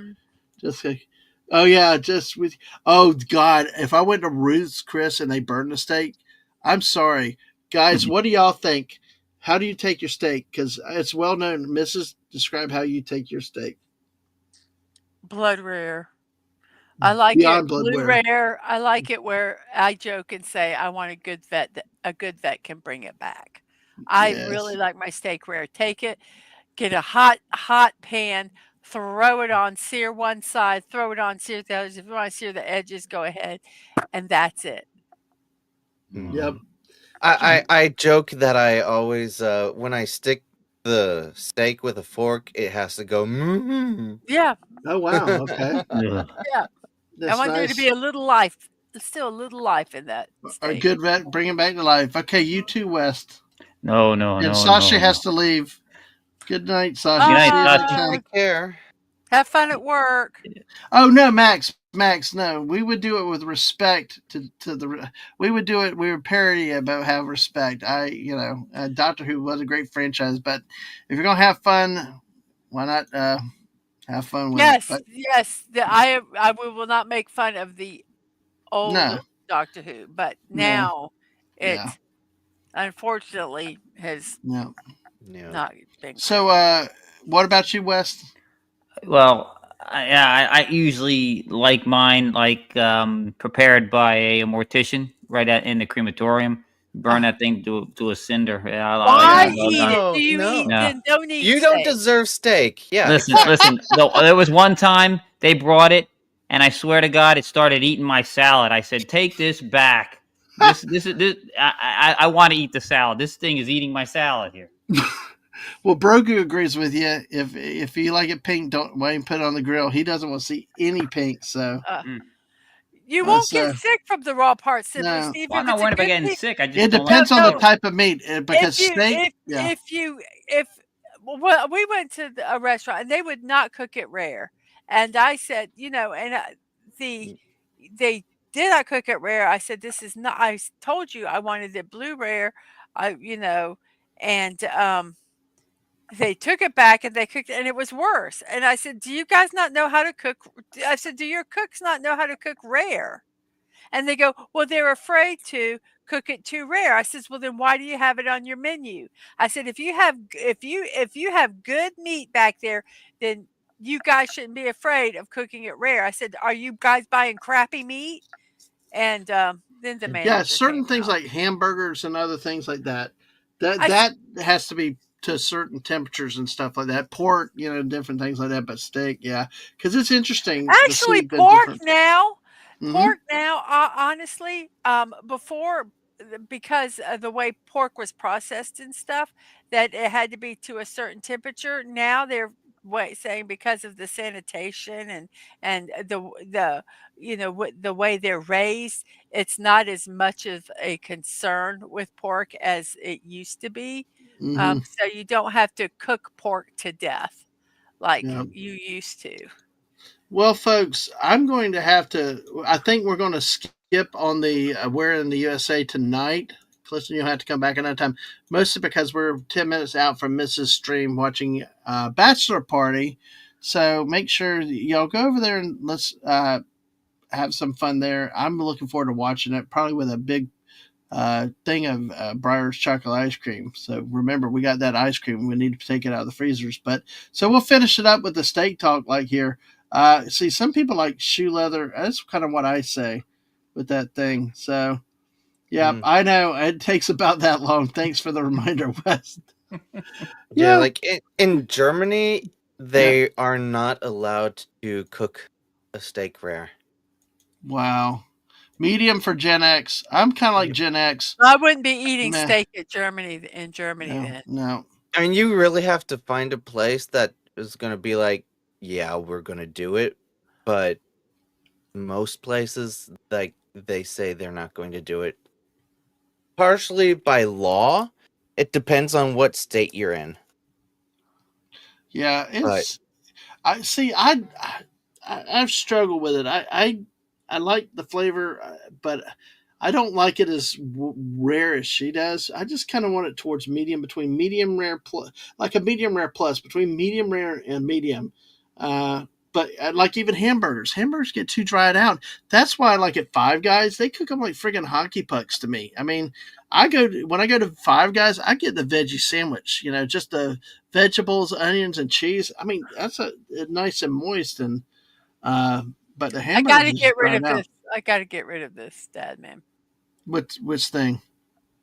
just like, oh, yeah, just with, oh, God. If I went to Ruth's Chris and they burned the steak, I'm sorry. Guys, what do y'all think? How do you take your steak? Because it's well known. Mrs., describe how you take your steak. Blood rare. I like it blue rare. I like it where I joke and say I want a good vet. A good vet can bring it back. I really like my steak rare. Take it, get a hot pan, throw it on, sear one side, throw it on, sear the others. If you want to sear the edges, go ahead, and that's it. Yep. I joke that I always when I stick the steak with a fork, it has to go. Yeah. Oh wow. Okay. Yeah. I want there to be a little life. There's still a little life in that steak. A good vet, bring him back to life. Okay, you too, West. No. And Sasha has to leave. Good night, Sasha. Good night, Sasha. Take care. Have fun at work. Oh no, Max, no. We would do it with respect to the. We would do it. We would parody about have respect. Doctor Who was a great franchise, but if you're gonna have fun, why not have fun with it? Yes. I will not make fun of the old Doctor Who, but now it unfortunately has not been. So, what about you, West? Well, I usually like mine prepared by a mortician in the crematorium. burn that thing to a cinder. Yeah, I Why like well eat done. it? Do you no. eat? Then don't eat You don't steak. deserve steak. Yeah, Listen, exactly. listen. There was one time they brought it, and I swear to God, it started eating my salad. I said, "Take this back. This is this. I want to eat the salad. This thing is eating my salad here." Well, Brogu agrees with you. If you like it pink, don't wait and put it on the grill. He doesn't want to see any pink. So You won't so get sick from the raw part, simply, no. Steve. Well, I'm If not it's a worried about good getting piece, sick. I It just don't like. depends on the no. type of meat because If you steak. Yeah. if well, we went to a restaurant and they would not cook it rare, and I said, and they did not cook it rare. I said, this is not. Told you I wanted it blue rare, and they took it back and they cooked it and it was worse. And I said, do you guys not know how to cook? I said, do your cooks not know how to cook rare? And they go, well, they're afraid to cook it too rare. I says, well, then why do you have it on your menu? I said, if you have good meat back there, then you guys shouldn't be afraid of cooking it rare. I said, are you guys buying crappy meat? And then the Yeah, manager came certain things out. like hamburgers and other things like that. That I that has to be to certain temperatures and stuff like that. Pork, different things like that. But steak, yeah, because it's interesting to see Actually, the difference. Mm-hmm. pork now, honestly, before, because of the way pork was processed and stuff, that it had to be to a certain temperature. Now they're saying because of the sanitation and the way they're raised, it's not as much of a concern with pork as it used to be. Mm-hmm. So you don't have to cook pork to death like Yeah. you used to. Well, folks, I'm going to have to. I think we're going to skip on the "We're in the USA Tonight." Listen, you'll have to come back another time, mostly because we're 10 minutes out from Mrs. Stream watching Bachelor Party. So make sure y'all go over there and let's have some fun there. I'm looking forward to watching it, probably with a big thing of Breyer's chocolate ice cream. So remember, we got that ice cream. We need to take it out of the freezers. But so we'll finish it up with the steak talk like here. See, some people like shoe leather. That's kind of what I say with that thing. So yeah, I know it takes about that long. Thanks for the reminder, Wes. Yeah, like in Germany, they are not allowed to cook a steak rare. Wow. Medium for Gen X. I'm kind of like Gen X. I wouldn't be eating steak in Germany then. No. I mean, you really have to find a place that is going to be like, yeah, we're going to do it. But most places, like, they say they're not going to do it. Partially by law. It depends on what state you're in. Yeah, I've struggled with it. I like the flavor, but I don't like it as rare as she does. I just kind of want it towards medium, between medium rare plus, like a medium rare plus, between medium rare and medium. But like even hamburgers get too dried out. That's why I like at Five Guys. They cook them like friggin' hockey pucks to me. I mean, when I go to Five Guys, I get the veggie sandwich. Just the vegetables, onions, and cheese. I mean, that's a nice and moist and. But the hamburgers. I got to get rid of this. I got to get rid of this, Dadman. Which thing?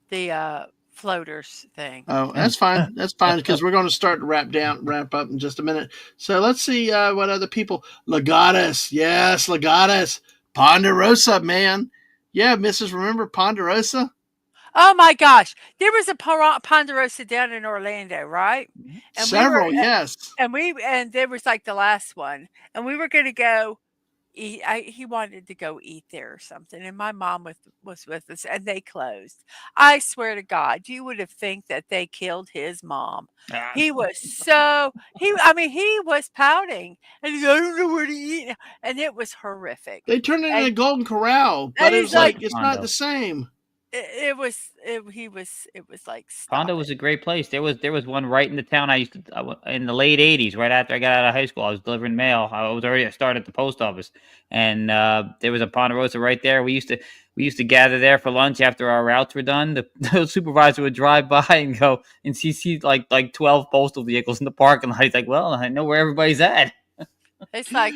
The floaters thing. Oh, that's fine. That's fine because we're going to start to wrap up in just a minute. So let's see what other people. Legatus, yes, Legatus, Ponderosa, man, yeah, Mrs. Remember Ponderosa? Oh my gosh, there was a Ponderosa down in Orlando, right? And several, yes. And there was like the last one, and we were going to go. He wanted to go eat there or something, and my mom was with us, and they closed. I swear to God, you would have think that they killed his mom. He was he was pouting, and he's, I don't know where to eat, and it was horrific. They turned it into a Golden Corral, but it was like it's not the same. It was like Pondo was a great place. There was one right in the town I used to in the late '80s, right after I got out of high school. I was delivering mail. I started at the post office, and there was a Ponderosa right there. We used to gather there for lunch after our routes were done. The supervisor would drive by and go and see like 12 postal vehicles in the parking lot. He's like, "Well, I know where everybody's at." It's like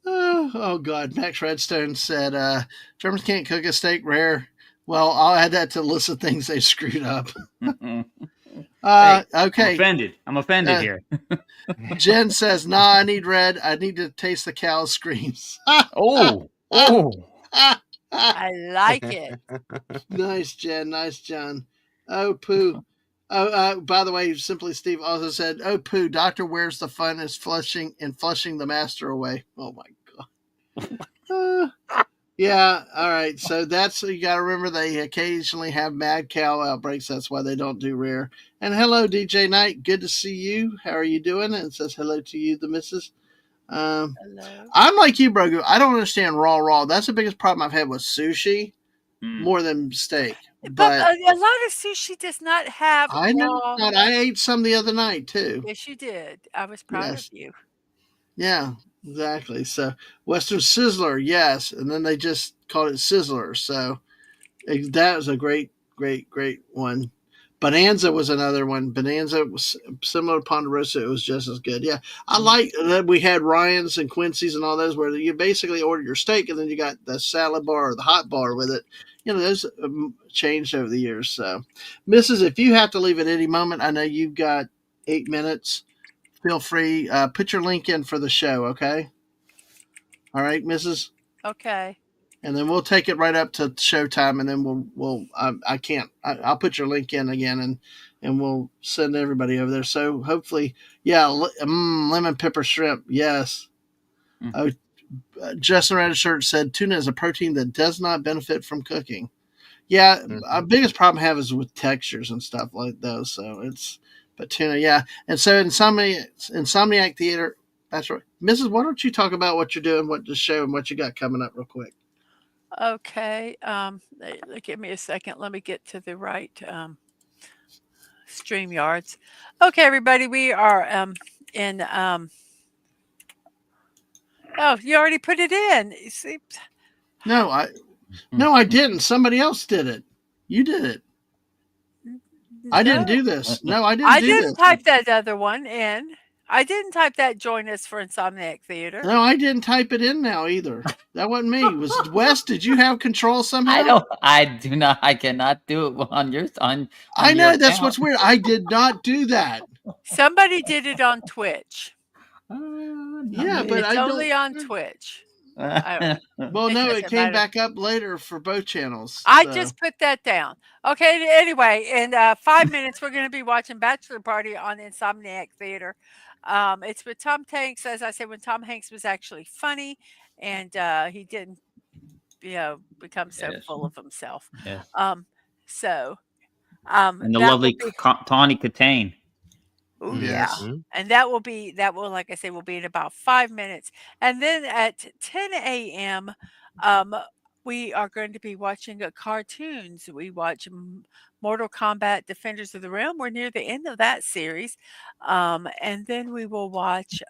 oh God, Max Redstone said Germans can't cook a steak rare. Well, I'll add that to the list of things they screwed up. Hey, Okay. I'm offended here. Jen says, "Nah, I need red. I need to taste the cow's screams." Oh. I like it. Nice, Jen. Nice, John. Oh, poo. Oh, by the way, Simply Steve also said, "Oh, poo. Doctor Where's the fun is flushing the master away." Oh my god. Yeah. All right. So that's you got to remember. They occasionally have mad cow outbreaks. That's why they don't do rare. And hello, DJ Knight. Good to see you. How are you doing? And it says hello to you, the missus. Hello. I'm like you, Brogu. I don't understand raw. That's the biggest problem I've had with sushi more than steak. But a lot of sushi does not have I know raw. not. I ate some the other night too. Yes, you did. I was proud of Yes. you. Yeah, exactly. So Western Sizzler, yes. And then they just called it Sizzler. So that was a great one. Bonanza was another one. Bonanza was similar to Ponderosa. It was just as good. Yeah, I like that we had Ryan's and Quincy's and all those where you basically order your steak and then you got the salad bar or the hot bar with it. You know, those changed over the years. So, Mrs., if you have to leave at any moment, I know you've got 8 minutes. Feel free. Put your link in for the show, okay? All right, Mrs. Okay. And then we'll take it right up to showtime, and then I'll put your link in again, and we'll send everybody over there. So hopefully, yeah, lemon pepper shrimp, yes. Oh, Justin Radishirt said tuna is a protein that does not benefit from cooking. Yeah, our biggest problem I have is with textures and stuff like those. So but tuna, yeah. And so Insomniac Theater, that's right. Mrs., why don't you talk about what you're doing, what the show, and what you got coming up real quick? Okay. Give me a second. Let me get to the right stream yards. Okay, everybody, we are in. Oh, you already put it in. You see? No, I didn't. Somebody else did it. You did it. I didn't do this. No, I didn't I do didn't this. type that other one in. I didn't type that join us for Insomniac Theater. No, I didn't type it in now either. That wasn't me. Was Wes? Did you have control somehow? I do not. I cannot do it on your on. I your know that's account. what's weird. I did not do that. Somebody did it on Twitch. Yeah, but it's only on Twitch. Well, no, it came back up later for both channels. I just put that down. Okay. Anyway, in 5 minutes, we're going to be watching Bachelor Party on Insomniac Theater. It's with Tom Hanks, as I said, when Tom Hanks was actually funny and he didn't, become so full of himself. Yes. And the lovely Tawny Katane. Oh yeah. And that will, like I say, will be in about 5 minutes. And then at 10 a.m., we are going to be watching cartoons. We watch Mortal Kombat Defenders of the Realm. We're near the end of that series. And then we will watch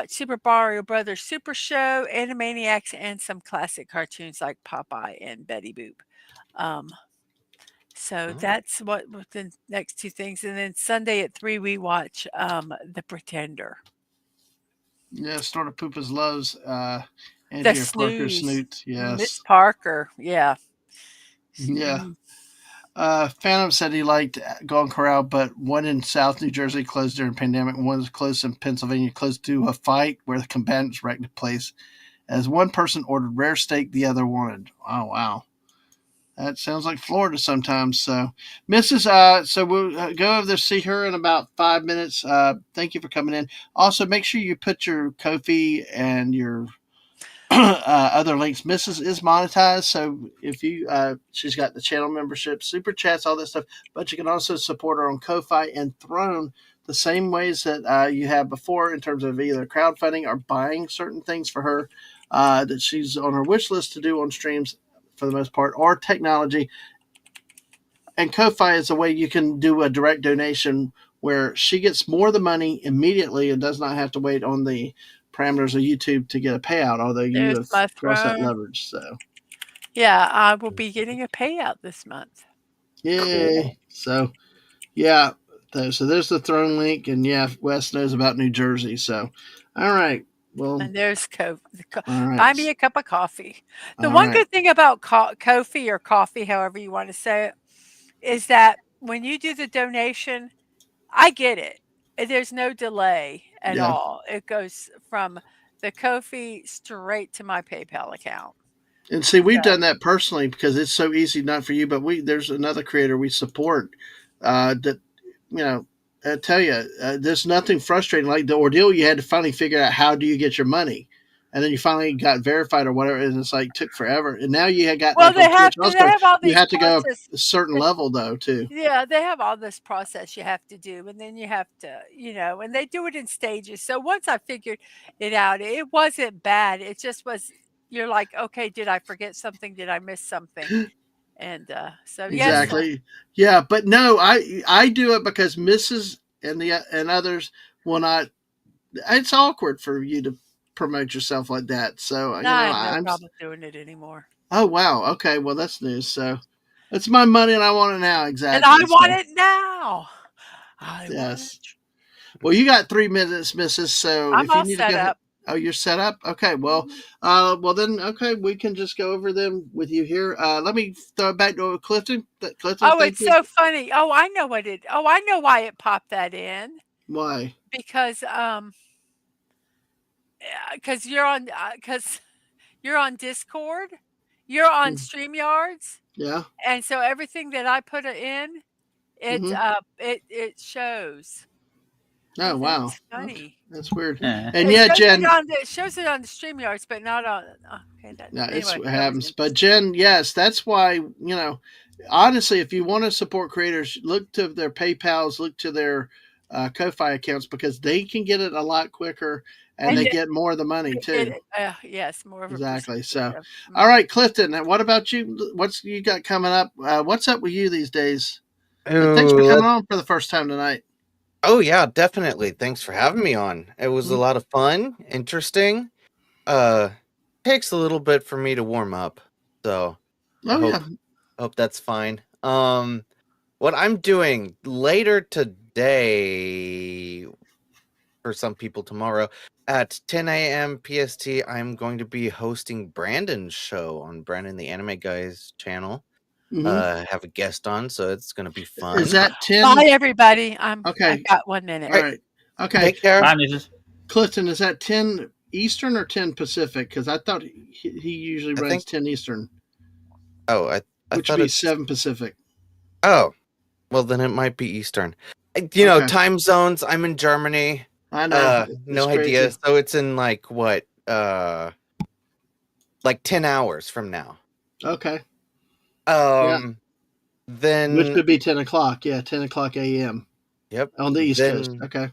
Super Mario Brothers Super Show, Animaniacs, and some classic cartoons like Popeye and Betty Boop. So that's what the next two things. And then Sunday at 3, we watch The Pretender. Yeah, Snorter Poopas loves The Parker Snoot. Yes. Miss Parker. Yeah. Yeah. Phantom said he liked Golden Corral, but one in South New Jersey closed during the pandemic. One was close in Pennsylvania, close to a fight where the combatants wrecked the place. As one person ordered rare steak, the other wanted. Oh, wow. That sounds like Florida sometimes. So, Mrs. So we'll go over there, see her in about 5 minutes. Thank you for coming in. Also, make sure you put your Ko-fi and your other links. Mrs. is monetized, so if you, she's got the channel membership, super chats, all that stuff. But you can also support her on Ko-fi and Throne the same ways that you have before in terms of either crowdfunding or buying certain things for her that she's on her wish list to do on streams for the most part, or technology. And Ko-fi is a way you can do a direct donation where she gets more of the money immediately and does not have to wait on the parameters of YouTube to get a payout, although you have crossed that leverage. So, yeah, I will be getting a payout this month. Yay. Cool. So, yeah. So there's the Throne link. And yeah, Wes knows about New Jersey. So, all right. Well, And there's all buy me right. a cup of coffee. The All one right. good thing about Ko-fi or coffee, however you want to say it, is that when you do the donation, I get it. There's no delay at Yeah. all. It goes from the Ko-fi straight to my PayPal account. And see, we've So done that personally because it's so easy, not for you, but there's another creator we support that, you know, I tell you, there's nothing frustrating like the ordeal you had to finally figure out how do you get your money. And then you finally got verified or whatever, and it's like took forever. And now you had got well, like on Twitch they Oscar, have all you these have to go process. a certain level though too. Yeah, they have all this process you have to do, and then you have to, and they do it in stages. So once I figured it out, it wasn't bad. It just was, you're like, okay, did I forget something? Did I miss something? And so, yes, Exactly. Yeah, but no, I do it because Mrs. and others will not. It's awkward for you to promote yourself like that. So no, I have no I'm. problem doing it anymore. Oh wow. Okay. Well, that's news. So it's my money and I want it now. And I Exactly. want So it now. I want it. yes. Well, you got 3 minutes, Mrs. So I'm if you all need to set go ahead. up. Oh, you're set up. Okay. Well, Mhm. well then. Okay, we can just go over them with you here. Let me throw it back to Clifton. Clifton, Oh, thank it's you. so funny. Oh, I know what it. Oh, I know why it popped that in Why? because because you're on Discord, you're on Hmm. StreamYards, Yeah. and so everything that I put in, Mm-hmm. it shows. Oh Oh, wow. that's Okay. funny. That's weird. Eh. And yeah, Jen. It shows it on the StreamYards, but not on. Okay, that No, it's anyway. what That was happens. But interesting. Jen, yes, that's why honestly, if you want to support creators, look to their PayPal's, look to their Ko-fi accounts because they can get it a lot quicker and And they it, get more of the money too. yes, more of a Exactly. So, percentage of. all Mhm. right, Clifton. What about you? What's you got coming up? What's up with you these days? And thanks for Ooh, coming on for the first time tonight. oh yeah, definitely. Thanks for having me on. It was a Mhm. lot of fun, interesting. Uh Takes a little bit for me to warm up. So I Oh yeah. hope that's fine. What I'm doing later today, for some people tomorrow, at 10 a.m. PST, I'm going to be hosting Brandon's show on Brandon the Anime Guy's channel. Hmm. Have a guest on, so it's gonna be Is fun. that 10? Bye, everybody. I've Okay. got 1 minute. All All right, right. Okay. take care. Bye, Mrs. Clifton, is that 10 Eastern or 10 Pacific? Because I thought he usually I runs think. 10 Eastern, Oh, I which would thought be it's. 7 Pacific. Oh, well then it might be Eastern. Okay. Time zones. I'm in Germany. I know. It's No idea. crazy. So it's in like what? Like 10 hours from now. Okay. Yeah. Um. Which Then. would be 10 o'clock. Yeah, 10 o'clock a.m. Yep. on the East Coast. Then. Okay.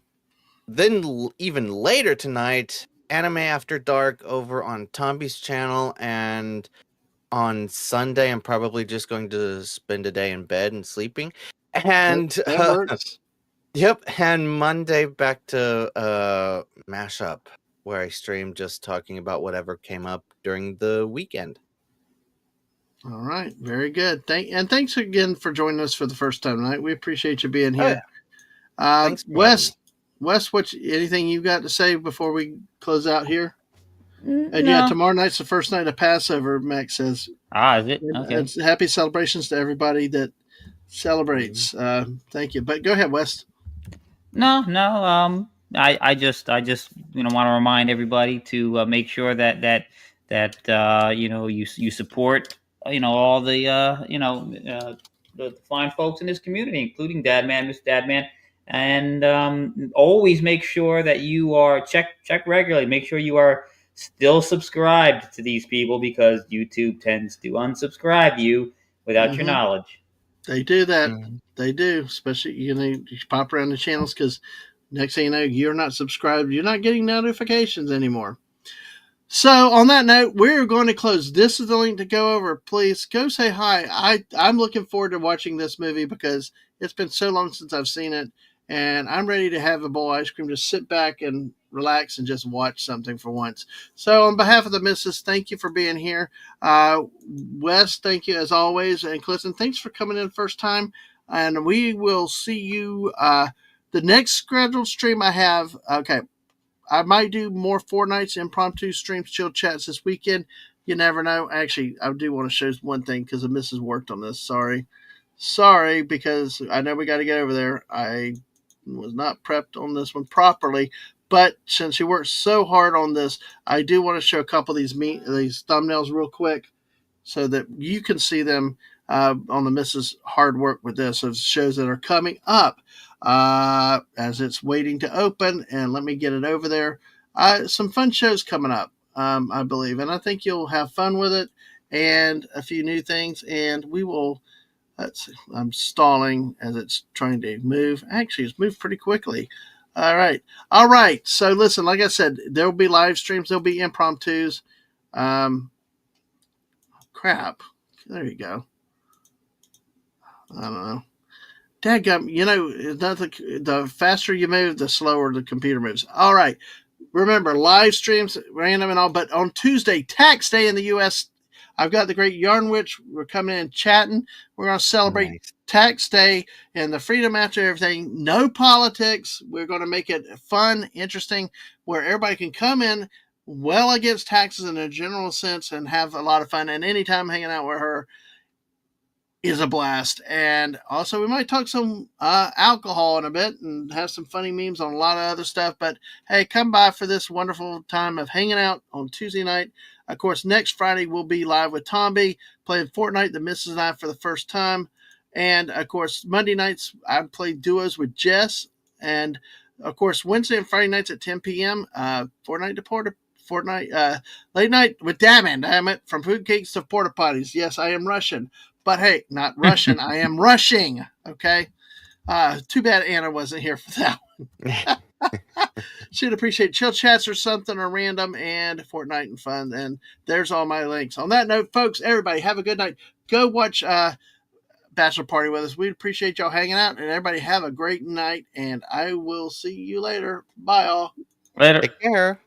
Even later tonight, Anime After Dark over on Tomby's channel, and on Sunday I'm probably just going to spend a day in bed and sleeping. And That works. yep, and Monday back to Mashup, where I stream just talking about whatever came up during the weekend. All right. Very good. Thanks again for joining us for the first time tonight. We appreciate you being Oh yeah, here. thanks for having me. Wes, anything you got to say before we close out here? And yeah, No. tomorrow night's the first night of Passover, Max says. Ah, is it? And Okay. happy celebrations to everybody that celebrates. Thank you. But go ahead, Wes. No, no. I just want to remind everybody to make sure that you support all the fine folks in this community, including Dadman, Miss Dadman, and always make sure that you are check regularly. Make sure you are still subscribed to these people because YouTube tends to unsubscribe you without your Mm-hmm. knowledge. They do that. Mhm. They do, especially you pop around the channels because next thing you know, you're not subscribed. You're not getting notifications anymore. So on that note, we're going to close. This is the link to go over. Please go say hi. I'm looking forward to watching this movie because it's been so long since I've seen it, and I'm ready to have a bowl of ice cream, just sit back and relax and just watch something for once. So on behalf of the missus, thank you for being here. Wes, thank you as always, and Clifton, thanks for coming in first time. And we will see you the next scheduled stream I have. Okay, I might do more Fortnites, impromptu streams, chill chats this weekend. You never know. Actually, I do want to show one thing because the missus worked on this. Sorry, because I know we got to get over there. I was not prepped on this one properly, but since she worked so hard on this, I do want to show a couple of these thumbnails real quick so that you can see them on the missus' hard work with this of shows that are coming up as it's waiting to open. And let me get it over there. Some fun shows coming up, I believe, and I think you'll have fun with it and a few new things. And we will. I'm stalling as it's trying to move. Actually, it's moved pretty quickly. All right. So listen, like I said, there will be live streams. There'll be impromptus. Crap. There you go. I don't know. Dadgum, the faster you move, the slower the computer moves. All right. Remember, live streams, random and all, but on Tuesday, tax day in the U.S., I've got the great Yarn Witch. We're coming in chatting. We're going to celebrate tax day and the freedom after everything. No politics. We're going to make it fun, interesting, where everybody can come in well against taxes in a general sense and have a lot of fun. And anytime hanging out with her is a blast. And also we might talk some alcohol in a bit and have some funny memes on a lot of other stuff. But hey, come by for this wonderful time of hanging out on Tuesday night. Of course, next Friday we'll be live with Tomby playing Fortnite, the missus and I, for the first time. And of course, Monday nights I play duos with Jess. And of course, Wednesday and Friday nights at 10 p.m. Fortnite late night with Dadman. Damn it, from food cakes to porta potties. Yes, I am Russian. But hey, not Russian. I am rushing. Okay. Too bad Anna wasn't here for that one. She'd appreciate chill chats or something or random and Fortnite and fun. And there's all my links. On that note, folks, everybody have a good night. Go watch Bachelor Party with us. We'd appreciate y'all hanging out. And everybody have a great night. And I will see you later. Bye, all. Later. Take care.